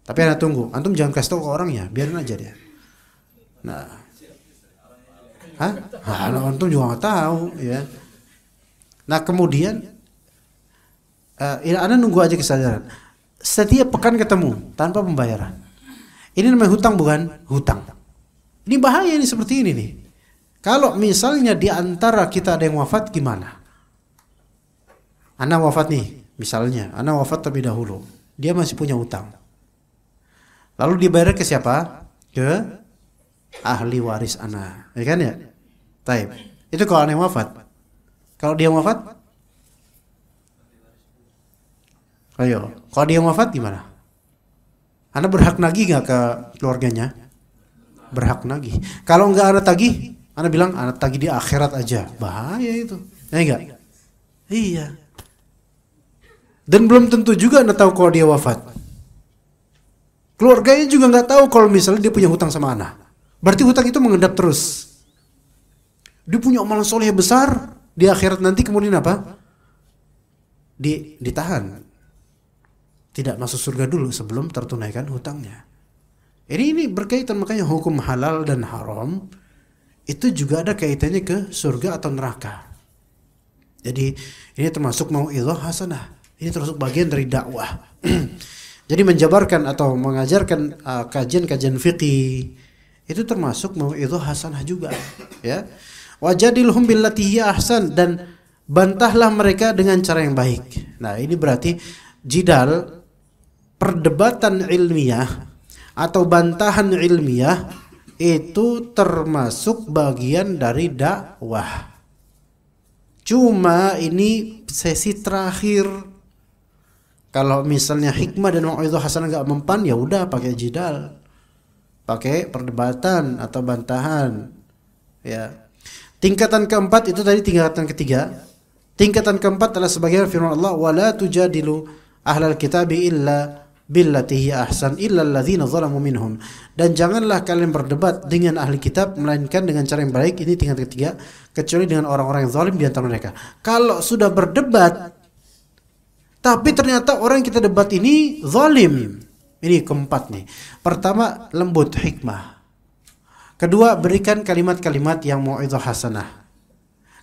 Tapi Anda tunggu. Antum jangan kasih tahu ke orangnya, biarin aja dia. Nah, antum juga nggak tahu ya. Nah kemudian Anda nunggu aja kesadaran. Setiap pekan ketemu tanpa pembayaran. Ini namanya hutang bukan? Hutang. Ini bahaya ini seperti ini nih. Kalau misalnya di antara kita ada yang wafat gimana? Ana wafat nih, misalnya. Ana wafat terlebih dahulu. Dia masih punya hutang. Lalu dibayar ke siapa? Ke ahli waris ana. Ya kan ya? Taib. Itu kalau ana yang wafat. Kalau dia wafat? Ayo, kalau dia wafat gimana? Anda berhak nagih nggak ke keluarganya? Berhak nagih. Kalau nggak Anda tagih, Anda bilang Anda tagih di akhirat aja. Bahaya itu. Ya enggak? Iya. Dan belum tentu juga Anda tahu kalau dia wafat. Keluarganya juga nggak tahu kalau misalnya dia punya hutang sama Anda. Berarti hutang itu mengendap terus. Dia punya amalan soleh besar, di akhirat nanti kemudian apa? Ditahan. Tidak masuk surga dulu sebelum tertunaikan hutangnya. Ini berkaitan, makanya hukum halal dan haram itu juga ada kaitannya ke surga atau neraka. Jadi ini termasuk mau'izah hasanah. Ini termasuk bagian dari dakwah. Jadi menjabarkan atau mengajarkan kajian-kajian fikih itu termasuk mau'izah hasanah juga, ya. Wajadilhum billati hiya ahsan, dan bantahlah mereka dengan cara yang baik. Nah, ini berarti jidal, perdebatan ilmiah atau bantahan ilmiah itu termasuk bagian dari dakwah. Cuma ini sesi terakhir. Kalau misalnya hikmah dan mau'izah hasanah enggak mempan, ya udah pakai jidal. pakai perdebatan atau bantahan. Ya. Tingkatan keempat itu tadi tingkatan ketiga. Tingkatan keempat adalah sebagaimana firman Allah, "Wala tujadilu ahlal kitabi illa billati hiya ahsan illa alladzina zalamu minhum." Dan janganlah kalian berdebat dengan ahli kitab melainkan dengan cara yang baik. Ini tingkatan ketiga, kecuali dengan orang-orang yang zalim di antara mereka. Kalau sudah berdebat tapi ternyata orang yang kita debat ini zalim. Ini keempat nih. Pertama, lembut, hikmah. Kedua, berikan kalimat-kalimat yang mau'izah hasanah.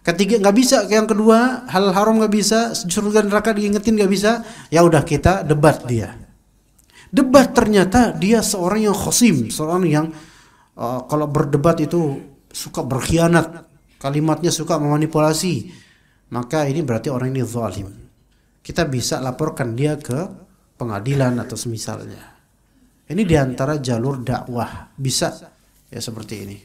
Ketiga, nggak bisa. Yang kedua, hal haram nggak bisa, surga neraka diingetin nggak bisa. Ya udah, kita debat dia. Debat ternyata dia seorang yang khosim, seorang yang kalau berdebat itu suka berkhianat, kalimatnya suka memanipulasi. Maka ini berarti orang ini zalim. Kita bisa laporkan dia ke pengadilan atau semisalnya. Ini diantara jalur dakwah, bisa ya seperti ini.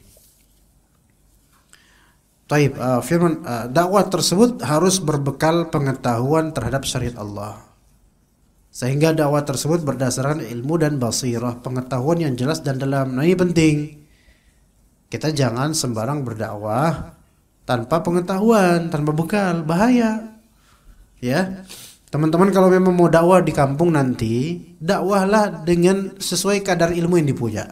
Taib, firman dakwah tersebut harus berbekal pengetahuan terhadap syariat Allah. Sehingga dakwah tersebut berdasarkan ilmu dan basirah, pengetahuan yang jelas dan dalam. Nah, ini penting. Kita jangan sembarang berdakwah tanpa pengetahuan, tanpa bekal, bahaya. Ya. Teman-teman kalau memang mau dakwah di kampung nanti, dakwahlah dengan sesuai kadar ilmu yang dipunya.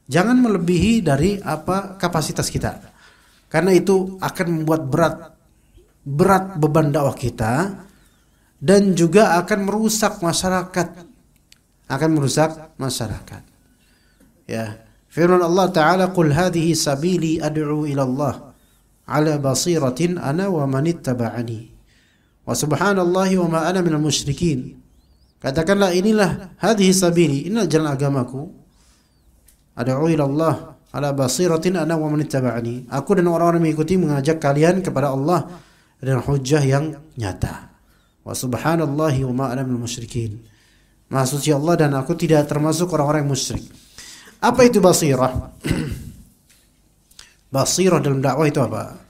Jangan melebihi dari apa kapasitas kita. Karena itu akan membuat berat beban dakwah kita dan juga akan merusak masyarakat. Ya. Firman Allah Ta'ala, "Qul hadhihi sabili ad'u ila Allah ala basiratin ana wa man ittaba'ani. Wa subhanallahi wa ma ana minal musyrikin." Katakanlah, inilah hadhihi sabili, inilah jalan agamaku. Ad'u ila Allah ala basiratin ana wa man ittaba'ani. Aku dan orang-orang yang mengikuti mengajak kalian kepada Allah dengan hujjah yang nyata. Wa subhanallahi wa ma ana minal musyrikin. Maha suci Allah dan aku tidak termasuk orang-orang yang musyrik. Apa itu basirah? Basirah dalam dakwah itu apa?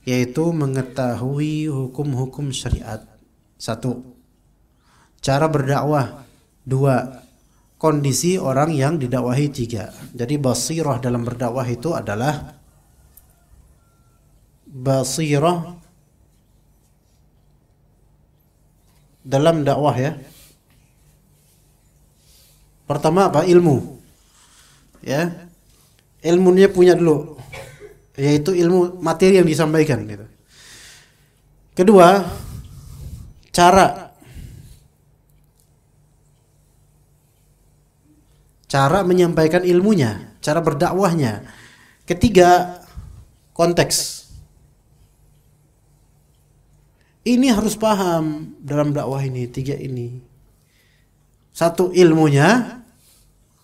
Yaitu mengetahui hukum-hukum syariat. 1. Cara berdakwah. 2. Kondisi orang yang didakwahi. 3. Jadi basirah dalam berdakwah itu adalah basirah dalam dakwah ya. Pertama apa? Ilmu. Ya. Ilmunya punya dulu, yaitu ilmu materi yang disampaikan gitu. Kedua, cara menyampaikan ilmunya, cara berdakwahnya. Ketiga, konteks. Ini harus paham dalam dakwah ini, 3 ini. 1, ilmunya.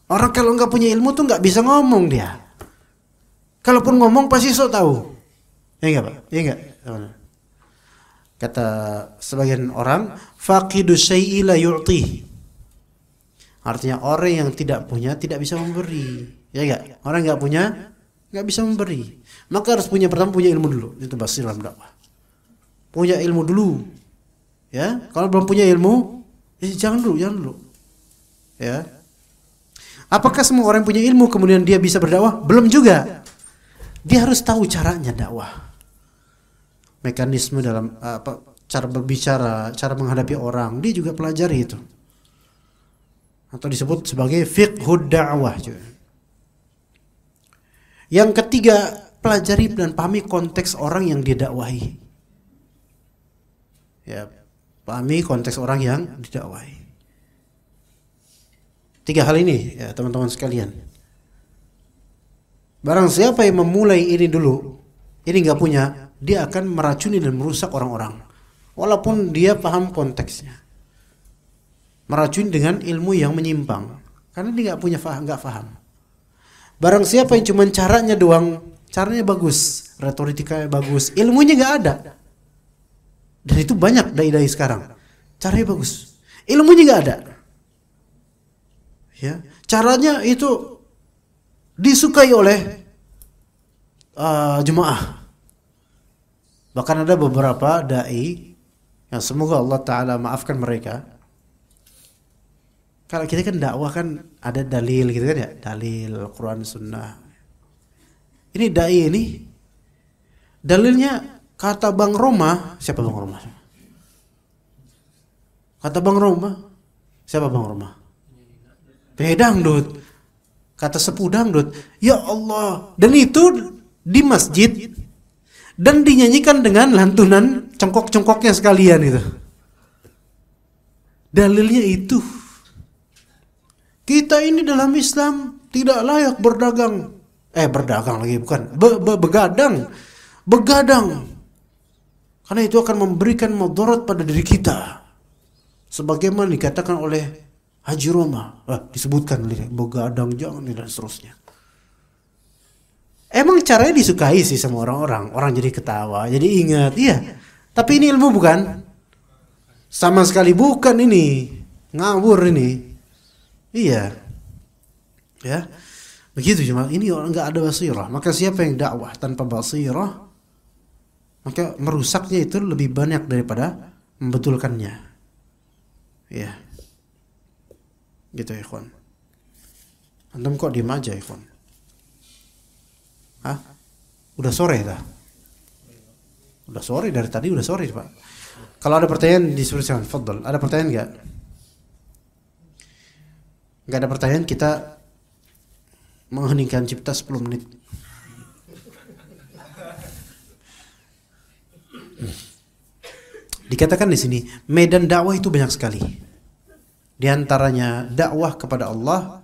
Orang kalau nggak punya ilmu tuh nggak bisa ngomong dia. Kalaupun ngomong pasti sok tahu. Ya enggak, Pak? Ya enggak? Kata sebagian orang, faqidu syai'i la yu'ti. Artinya orang yang tidak punya tidak bisa memberi. Ya enggak? Orang nggak punya nggak bisa memberi. Maka harus pertama punya ilmu dulu. Itu basirah dalam dakwah. Punya ilmu dulu. Ya, kalau belum punya ilmu, jangan dulu. Ya. Apakah semua orang punya ilmu kemudian dia bisa berdakwah? Belum juga. Dia harus tahu caranya dakwah. Mekanisme dalam cara berbicara, cara menghadapi orang, dia juga pelajari itu. Atau disebut sebagai fiqhud da'wah juga. Yang ketiga, pelajari dan pahami konteks orang yang didakwahi. Ya, pahami konteks orang yang didakwahi. 3 hal ini ya teman-teman sekalian. Barang siapa yang memulai ini dulu, ini nggak punya, dia akan meracuni dan merusak orang-orang. Walaupun dia paham konteksnya. Meracuni dengan ilmu yang menyimpang. Karena dia nggak paham. Barang siapa yang cuma caranya doang, caranya bagus, retorikanya bagus, ilmunya nggak ada. Dan itu banyak dai-dai sekarang. Caranya bagus, ilmunya nggak ada. Ya, caranya itu disukai oleh jemaah. Bahkan ada beberapa dai yang semoga Allah Ta'ala maafkan mereka. Kalau kita kan dakwah kan ada dalil gitu kan ya, dalil Quran Sunnah. Ini dai ini dalilnya kata Bang Roma, siapa Bang Roma? Kata Bang Roma, siapa Bang Roma? Pedangdut. Kata sepuh dangdut. Ya Allah, dan itu di masjid dan dinyanyikan dengan lantunan cengkok-cengkoknya sekalian itu. Dalilnya itu. Kita ini dalam Islam tidak layak berdagang. Berdagang lagi bukan. Begadang. Begadang. Karena itu akan memberikan mudarat pada diri kita. Sebagaimana dikatakan oleh Haji Roma. Disebutkan begadang jangan dan seterusnya. Emang caranya disukai sih sama orang-orang. Orang jadi ketawa, jadi ingat. Iya. Tapi ini ilmu bukan? Sama sekali bukan ini. Ngawur ini. Iya. Ya. Begitu cuma ini orang enggak ada basirah. Maka siapa yang dakwah tanpa basirah, maka merusaknya itu lebih banyak daripada membetulkannya. Iya. Gitu ya, ikhwan. Antum kok diem aja, ikhwan? Hah? Udah sore dah. Udah sore dari tadi udah sore, Pak. Kalau ada pertanyaan disuruhkan, fadhal. Ada pertanyaan enggak? Enggak ada pertanyaan, kita mengheningkan cipta 10 menit. Dikatakan di sini, medan dakwah itu banyak sekali. Di antaranya dakwah kepada Allah.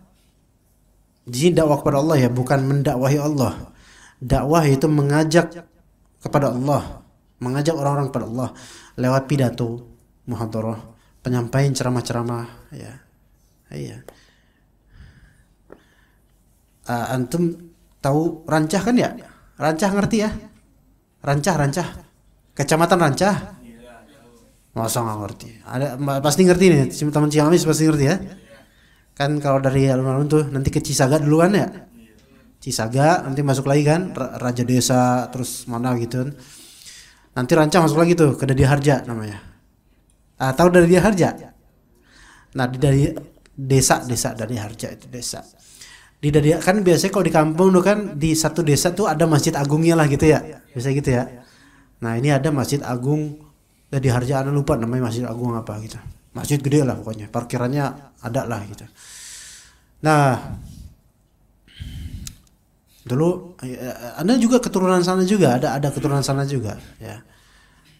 Di sini dakwah kepada Allah ya, bukan mendakwahi Allah. Dakwah itu mengajak kepada Allah, mengajak orang-orang kepada Allah lewat pidato, muhadharah, penyampaian ceramah-ceramah, ya. Iya. Antum tahu Rancah kan ya? Rancah ngerti ya? Rancah. Kecamatan Rancah. Masa nggak ngerti? Ada pasti ngerti nih, teman Ciamis pasti ngerti ya. Kan kalau dari alun-alun tuh nanti ke Cisaga duluan ya. Cisaga nanti masuk lagi kan Raja Desa terus mana gitu. Nanti Rancah masuk lagi tuh ke Dadi Harja namanya. Tahu Dadi Harja? Nah dari desa Dadi Harja itu desa. Di Dadi kan biasanya kalau di kampung tuh kan di satu desa tuh ada masjid agungnya lah gitu ya. Biasa gitu ya. Nah ini ada masjid agung Dadi Harja, ana lupa namanya masjid agung apa gitu. Masjid gede lah pokoknya, parkirannya ada lah gitu. Nah, dulu Anda juga keturunan sana juga, ada keturunan sana juga ya.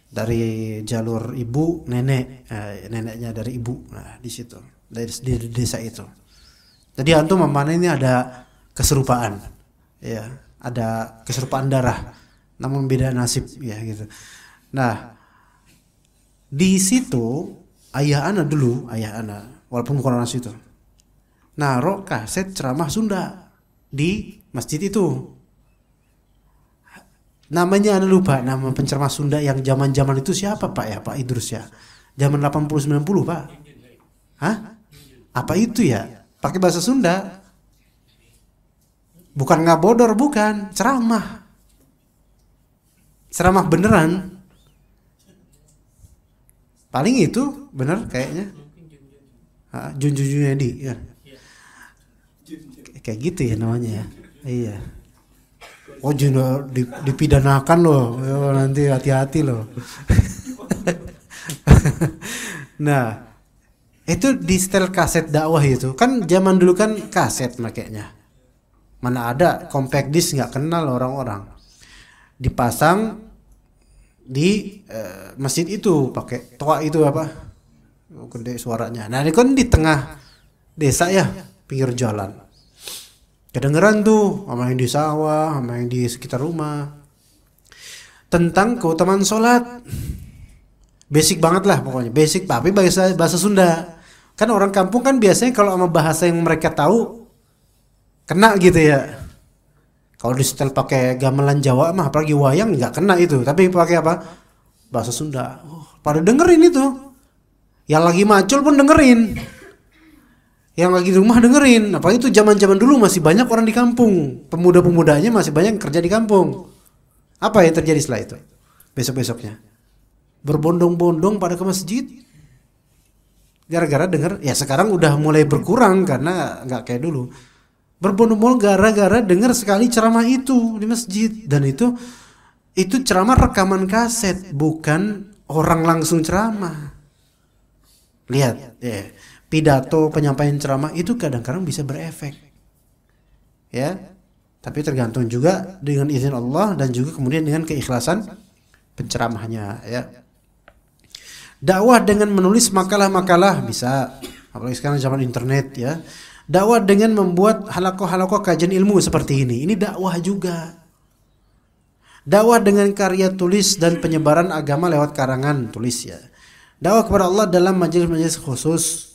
Dari jalur ibu, neneknya dari ibu. Nah, di situ, di desa itu. Jadi antum mana ini ada keserupaan. Ya, ada keserupaan darah. Namun beda nasib ya gitu. Nah, di situ ayah ana walaupun bukan orang situ, naruh kaset ceramah Sunda di masjid itu. Namanya ana lupa, nama penceramah Sunda yang zaman-zaman itu siapa Pak ya? Pak Idrus ya. Zaman 80-90 Pak. Hah? Apa itu ya? Pakai bahasa Sunda. Bukan ngabodor, bukan, ceramah. Ceramah beneran. Paling itu bener kayaknya. Junjunnya di ya. Kayak gitu ya namanya ya. Iya. Oh dipidanakan loh. Nanti hati-hati loh. Nah, itu di setel kaset dakwah itu. Kan zaman dulu kan kaset makanya. Mana ada compact disc nggak kenal orang-orang. Dipasang di masjid itu pakai toa itu apa? Gede suaranya. Nah, ini kan di tengah desa ya, pinggir jalan. Kedengeran tuh sama yang di sawah, sama yang di sekitar rumah. Tentang keutamaan sholat. Basic banget lah pokoknya. Basic tapi bahasa Sunda. Kan orang kampung kan biasanya kalau sama bahasa yang mereka tahu kena gitu ya. Kalau di setel pakai gamelan Jawa mah apalagi wayang nggak kena itu. Tapi pakai apa? Bahasa Sunda. Pada dengerin itu. Yang lagi macul pun dengerin. Yang lagi di rumah dengerin. Apalagi itu zaman-zaman dulu masih banyak orang di kampung. Pemuda-pemudanya masih banyak kerja di kampung. Apa yang terjadi setelah itu? Besok-besoknya berbondong-bondong pada ke masjid. Gara-gara dengar, ya sekarang udah mulai berkurang karena nggak kayak dulu. Berbondong-bondong gara-gara dengar sekali ceramah itu di masjid, dan itu ceramah rekaman kaset, bukan orang langsung ceramah. Lihat, ya, pidato penyampaian ceramah itu kadang-kadang bisa berefek, ya. Tapi tergantung juga dengan izin Allah dan juga kemudian dengan keikhlasan penceramahnya, ya. Dakwah dengan menulis makalah-makalah bisa, apalagi sekarang zaman internet, ya. Dakwah dengan membuat halakoh-halakoh kajian ilmu seperti ini dakwah juga. Dakwah dengan karya tulis dan penyebaran agama lewat karangan tulis, ya. Dakwah kepada Allah dalam majelis-majelis khusus.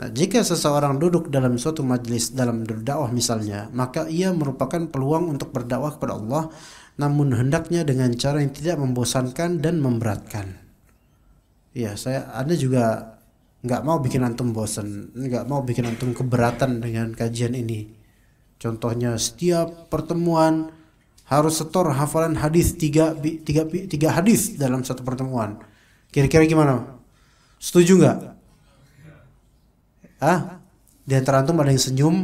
Nah, jika seseorang duduk dalam suatu majelis dalam berdakwah misalnya, maka ia merupakan peluang untuk berdakwah kepada Allah, namun hendaknya dengan cara yang tidak membosankan dan memberatkan. Ya, Anda juga nggak mau bikin antum bosan, nggak mau bikin antum keberatan dengan kajian ini. Contohnya setiap pertemuan harus setor hafalan hadis tiga hadis dalam satu pertemuan. Kira-kira gimana? Setuju nggak? Di antara antum ada yang senyum,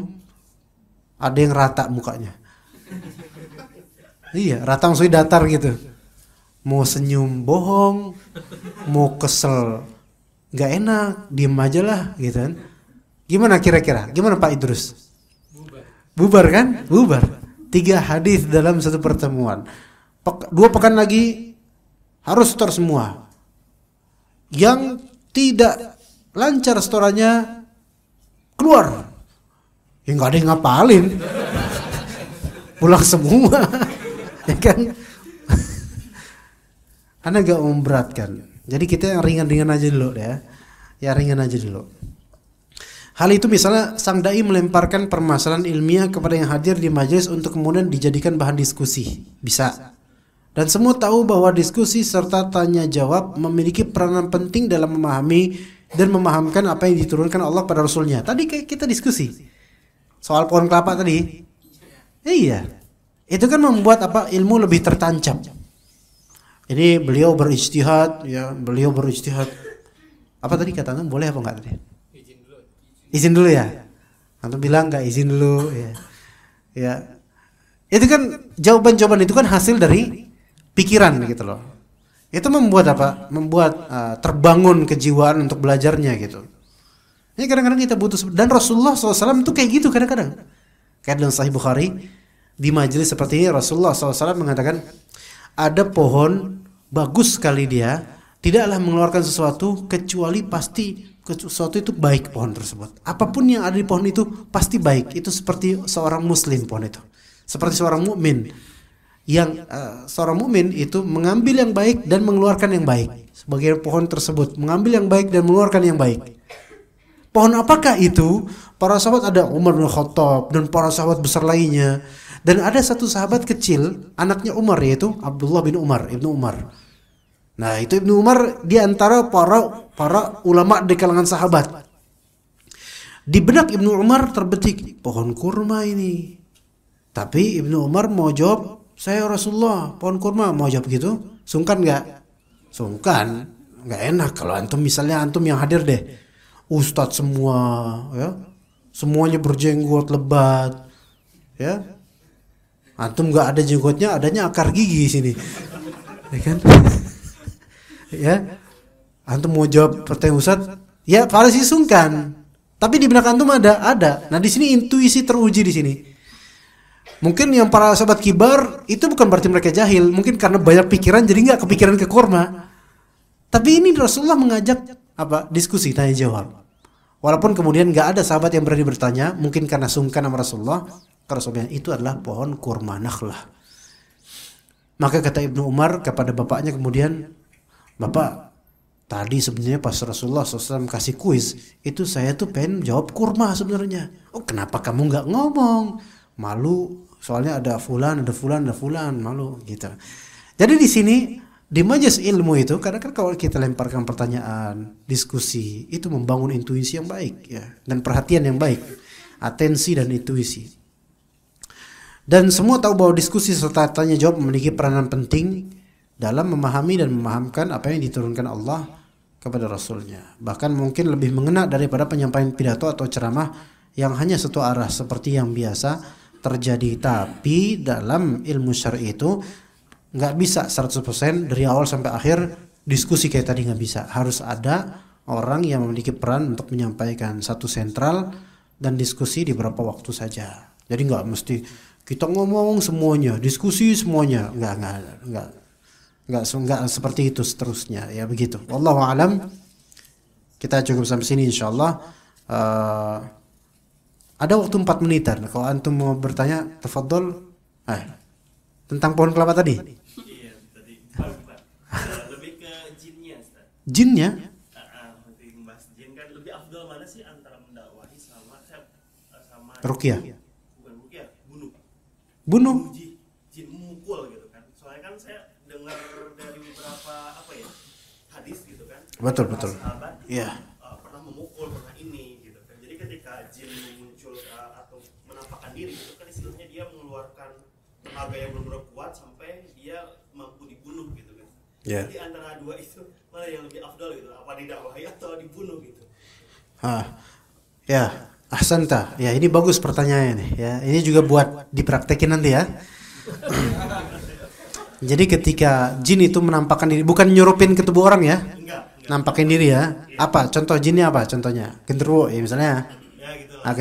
ada yang rata mukanya. Iya, rata maksudnya datar gitu. Mau senyum bohong, mau kesel nggak enak, diem aja lah gitu kan. Gimana kira-kira? Gimana Pak Idrus? Bubar kan? Bubar. 3 hadis dalam satu pertemuan. 2 pekan lagi harus setor semua. Yang tidak lancar setorannya keluar, ya nggak ada yang ngapalin, pulang semua, ya kan? Anda nggak memberatkan, jadi kita yang ringan-ringan aja dulu ya ringan aja dulu. Hal itu misalnya sang dai melemparkan permasalahan ilmiah kepada yang hadir di majelis untuk kemudian dijadikan bahan diskusi, bisa. Dan semua tahu bahwa diskusi serta tanya jawab memiliki peranan penting dalam memahami dan memahamkan apa yang diturunkan Allah pada Rasulnya. Tadi kayak kita diskusi soal pohon kelapa tadi. Iya, itu kan membuat ilmu lebih tertancap. Ini beliau berijtihad, ya, beliau berijtihad. Apa tadi kata antum, boleh apa enggak tadi? Izin dulu ya. Antum bilang enggak izin dulu, ya. Ya. Itu kan jawaban-jawaban itu kan hasil dari pikiran gitu loh. Itu membuat Membuat terbangun kejiwaan untuk belajarnya gitu. Ini kadang-kadang kita butuh, dan Rasulullah SAW itu kayak gitu kadang-kadang. Kayak dalam Sahih Bukhari, di majelis seperti ini Rasulullah SAW mengatakan, ada pohon bagus sekali dia, tidaklah mengeluarkan sesuatu kecuali pasti sesuatu itu baik pohon tersebut. Apapun yang ada di pohon itu pasti baik. Itu seperti seorang muslim pohon itu. Seperti seorang mukmin. Yang seorang mukmin itu mengambil yang baik dan mengeluarkan yang baik. Sebagai pohon tersebut mengambil yang baik dan mengeluarkan yang baik. Pohon apakah itu? Para sahabat ada Umar bin Khattab dan para sahabat besar lainnya. Dan ada satu sahabat kecil, anaknya Umar, yaitu Abdullah bin Umar, Ibnu Umar. Nah, itu Ibnu Umar di antara para ulama di kalangan sahabat. Di benak Ibnu Umar terbetik pohon kurma ini. Tapi Ibnu Umar mau jawab, saya Rasulullah, pohon kurma, mau jawab gitu, sungkan nggak? Sungkan, nggak enak kalau antum yang hadir deh, ustadz semua, ya, semuanya berjenggot lebat, ya, antum nggak ada jenggotnya, adanya akar gigi sini, ya kan? Ya, antum mau jawab pertanyaan ustadz, ya pasti sungkan, tapi di benak antum ada. Nah di sini intuisi teruji di sini. Mungkin yang para sahabat kibar itu bukan berarti mereka jahil, mungkin karena banyak pikiran jadi nggak kepikiran ke kurma. Tapi ini Rasulullah mengajak diskusi tanya jawab. Walaupun kemudian nggak ada sahabat yang berani bertanya, mungkin karena sungkan sama Rasulullah, karena Rasulullah itu adalah pohon kurma nakhlah. Maka kata Ibnu Umar kepada bapaknya kemudian, Bapak, tadi sebenarnya pas Rasulullah SAW kasih kuis, itu saya tuh pengen jawab kurma sebenarnya. Oh, kenapa kamu nggak ngomong? Malu, soalnya ada fulan, malu gitu. Jadi di sini di majelis ilmu itu kadang-kadang kalau kita lemparkan pertanyaan, diskusi, itu membangun intuisi yang baik, ya, dan perhatian yang baik, atensi dan intuisi. Dan semua tahu bahwa diskusi serta tanya jawab memiliki peranan penting dalam memahami dan memahamkan apa yang diturunkan Allah kepada Rasulnya. Bahkan mungkin lebih mengena daripada penyampaian pidato atau ceramah yang hanya satu arah seperti yang biasa terjadi. Tapi dalam ilmu syar'i itu nggak bisa 100% dari awal sampai akhir diskusi kayak tadi, nggak bisa. Harus ada orang yang memiliki peran untuk menyampaikan satu sentral dan diskusi di beberapa waktu saja. Jadi nggak mesti kita ngomong semuanya, diskusi semuanya, nggak seperti itu seterusnya, ya begitu. Wallahu alam. Kita cukup sampai sini insyaallah. Ada waktu 4 menitan. Kalau antum mau bertanya, tafadhol. Tentang pohon kelapa tadi. Iya, tadi lebih ke jinnya, Ustaz. Jinnya? Nanti membahas jin kan lebih afdal mana sih antara mendakwahi sama Ruqyah. Bukan ruqyah, bunuh. Bunuh. Jin memukul gitu kan. Soalnya kan saya dengar dari beberapa hadis gitu kan. Betul. Sahabat Iya. pernah memukul, pernah ini gitu kan. Jadi ketika jin muncul atau menampakkan diri itu kan istilahnya dia mengeluarkan tenaga yang benar-benar kuat sampai dia mampu dibunuh gitu kan. Yeah. Jadi antara dua itu mana yang lebih afdal gitu? Apa didakwahi atau dibunuh gitu? Ya, ahsanta. Ya, ini bagus pertanyaannya nih. Ya, ini juga buat dipraktekin nanti ya. Jadi ketika jin itu menampakkan diri, bukan nyurupin ke tubuh orang ya. Enggak. Nampakin diri ya. Apa? Contoh jinnya apa? Contohnya genderuwo ya misalnya. Ya gitu lah.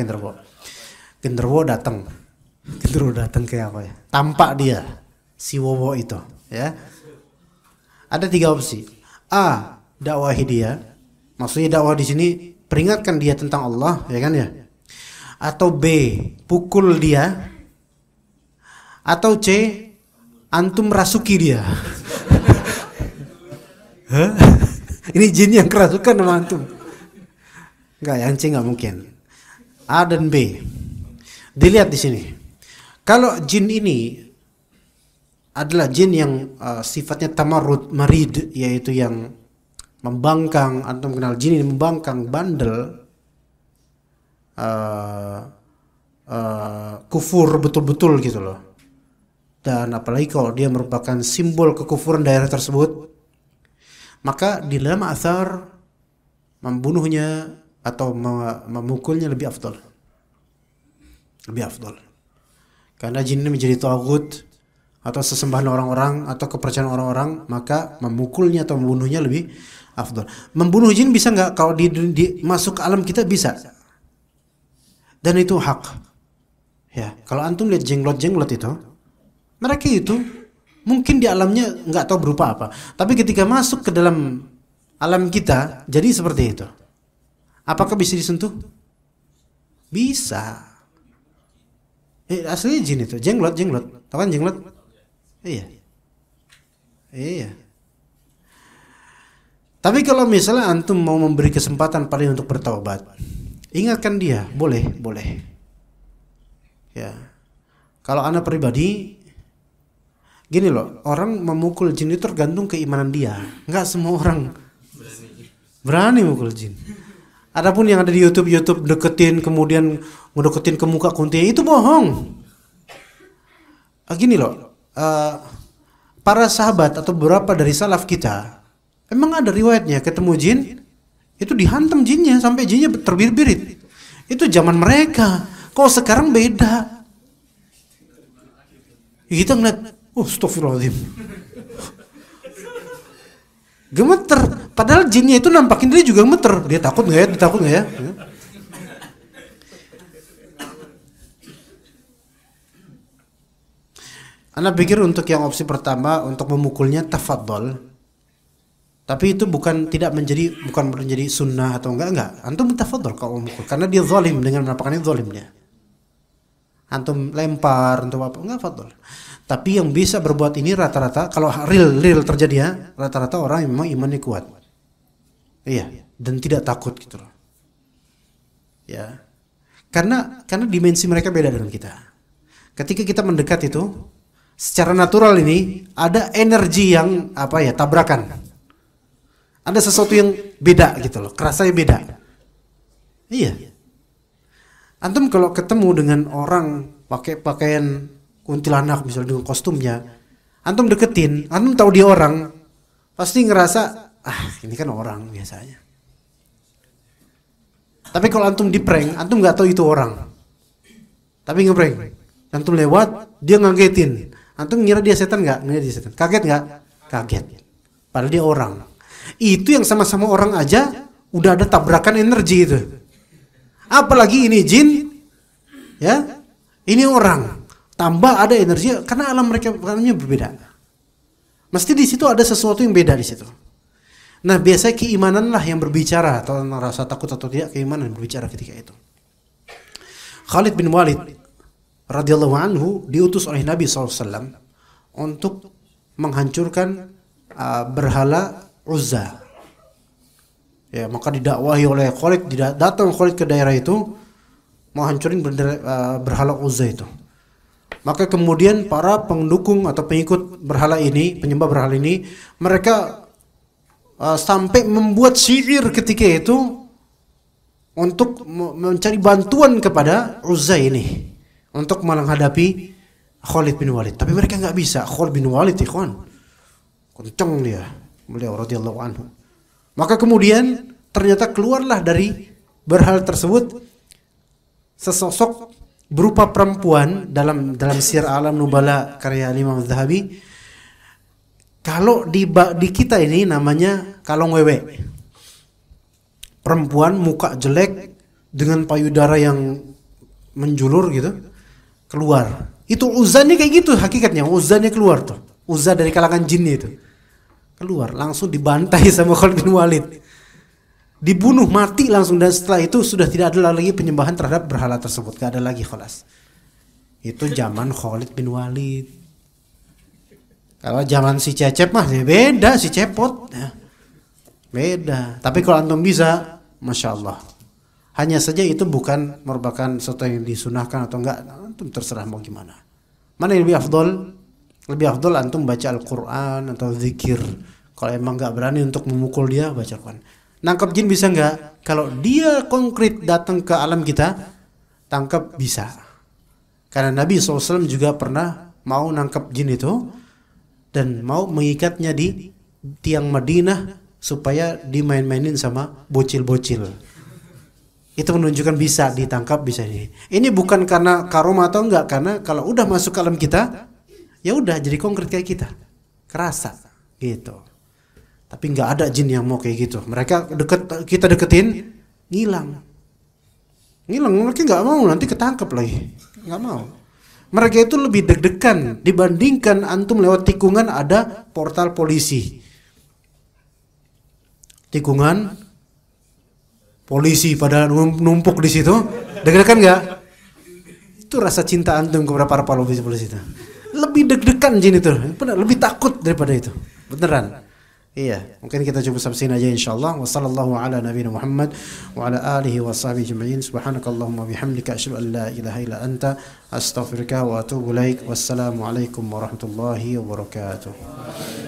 Genderuwo datang. Genderuwo datang kayak apa ya? Tampak dia si wowo itu, ya. Ada 3 opsi. A, dakwahi dia. Maksudnya dakwah di sini peringatkan dia tentang Allah, ya kan ya? Atau B, pukul dia. Atau C, antum rasuki dia. Ini jin yang kerasukan sama antum. Enggak, yang C enggak mungkin. A dan B. Dilihat di sini. Kalau jin ini adalah jin yang sifatnya tamarrud, marid, yaitu yang membangkang, antum kenal jin ini membangkang, bandel, kufur betul-betul gitu loh. Dan apalagi kalau dia merupakan simbol kekufuran daerah tersebut, maka di dalam athar membunuhnya atau memukulnya lebih afdal. Lebih afdal. Karena jin ini menjadi taghut atau sesembahan orang-orang atau kepercayaan orang-orang, maka memukulnya atau membunuhnya lebih afdal. Membunuh jin bisa nggak? Kalau masuk ke alam kita bisa. Dan itu hak. Ya, kalau antum lihat jenglot-jenglot itu, mereka itu mungkin di alamnya nggak tahu berupa apa, tapi ketika masuk ke dalam alam kita jadi seperti itu. Apakah bisa disentuh? Bisa. Aslinya jin itu, jenglot. Tahu kan jenglot? Iya. Tapi kalau misalnya antum mau memberi kesempatan pada untuk bertaubat, ingatkan dia, boleh. Ya. Kalau anak pribadi, gini loh, orang memukul jin itu tergantung keimanan dia. Enggak semua orang berani mukul jin. Adapun yang ada di YouTube deketin, kemudian ngedeketin ke muka kuntinya, itu bohong. Gini loh, para sahabat atau beberapa dari salaf kita, emang ada riwayatnya ketemu jin, itu dihantam jinnya sampai jinnya terbirit-birit. Itu zaman mereka. Kok sekarang beda? Kita ngeliat, astagfirullahaladzim, gemeter. Padahal jinnya itu nampakin dia juga gemeter. Dia takut nggak ya? Anda pikir untuk yang opsi pertama untuk memukulnya tafadhol. Tapi itu bukan menjadi sunnah atau enggak. Antum tafadhol kalau memukul karena dia zalim dengan menampakkan zalimnya. Antum lempar untuk apa? Enggak fadhol. Tapi yang bisa berbuat ini rata-rata kalau real terjadi ya, rata-rata orang yang memang imannya kuat. Iya, dan tidak takut gitu loh. Ya. Karena dimensi mereka beda dengan kita. Ketika kita mendekat itu, secara natural ini ada energi yang tabrakan. Ada sesuatu yang beda gitu loh, kerasanya beda. Iya. Antum kalau ketemu dengan orang pakai pakaian kuntilanak misalnya dengan kostumnya, antum deketin, antum tahu dia orang, pasti ngerasa ini kan orang biasanya. Tapi kalau antum di prank, antum nggak tahu itu orang. Tapi ngeprank, antum lewat, dia ngagetin. Antum ngira dia setan nggak? Ngira dia setan. Kaget nggak? Kaget. Padahal dia orang. Itu yang sama-sama orang aja udah ada tabrakan energi itu. Apalagi ini jin, ya, ini orang. Tambah ada energi karena alam mereka alamnya berbeda. Mesti di situ ada sesuatu yang beda di situ. Nah, biasanya keimananlah yang berbicara atau rasa takut atau tidak, keimanan yang berbicara ketika itu. Khalid bin Walid radhiyallahu anhu diutus oleh Nabi SAW untuk menghancurkan berhala Uzza. Ya, maka didakwahi oleh Khalid, datang Khalid ke daerah itu mau hancurin berhala Uzza itu. Maka kemudian para pendukung atau pengikut berhala ini, penyembah berhala ini, mereka sampai membuat syair ketika itu untuk mencari bantuan kepada Uzza ini untuk menghadapi Khalid bin Walid. Tapi mereka nggak bisa. Khalid bin Walid, ikhwan, kencang dia, beliau radhiyallahu anhu. Maka kemudian ternyata keluarlah dari berhala tersebut sesosok berupa perempuan dalam Syiar Alam Nubala karya Imam Az-Zahabi. Kalau di kita ini namanya kalong wewe. Perempuan muka jelek dengan payudara yang menjulur gitu keluar. Itu Uzzanya kayak gitu hakikatnya. Uzzanya keluar tuh. Uzza dari kalangan jin itu. Keluar langsung dibantai sama Khalid bin Walid. Dibunuh mati langsung, dan setelah itu sudah tidak ada lagi penyembahan terhadap berhala tersebut. Gak ada lagi, khalas. Itu zaman Khalid bin Walid. Kalau zaman si Cecep mah beda, si Cepot ya. Beda. Tapi kalau antum bisa, masya Allah. Hanya saja itu bukan merupakan sesuatu yang disunahkan atau enggak, antum terserah mau gimana. Mana yang lebih afdol? Lebih afdol antum baca Al-Quran atau zikir. Kalau emang enggak berani untuk memukul dia, baca Al-Quran. Nangkap jin bisa enggak? Kalau dia konkret datang ke alam kita, tangkap bisa. Karena Nabi SAW juga pernah mau nangkap jin itu dan mau mengikatnya di tiang Madinah supaya dimain-mainin sama bocil-bocil. Itu menunjukkan bisa ditangkap, bisa ini. Ini bukan karena karomah atau enggak, karena kalau udah masuk ke alam kita, ya udah jadi konkret kayak kita, kerasa gitu. Tapi nggak ada jin yang mau kayak gitu. Mereka kita deketin, ngilang. Mereka nggak mau, nanti ketangkep lagi, nggak mau. Mereka itu lebih deg-degan dibandingkan antum lewat tikungan ada portal polisi. Tikungan polisi pada numpuk di situ, deg-degan nggak? Itu rasa cinta antum kepada para polisi itu. Lebih deg-degan jin itu, benar, lebih takut daripada itu, beneran. Iya, mungkin kita coba sampai sini aja insyaallah. Wassallallahu ala nabiyina Muhammad wa ala alihi wa sahbihi ajma'in. Subhanakallahumma bihamdika asyhadu an la ilaha illa anta astaghfiruka wa atubu ilaik. Wassalamu alaikum warahmatullahi wabarakatuh.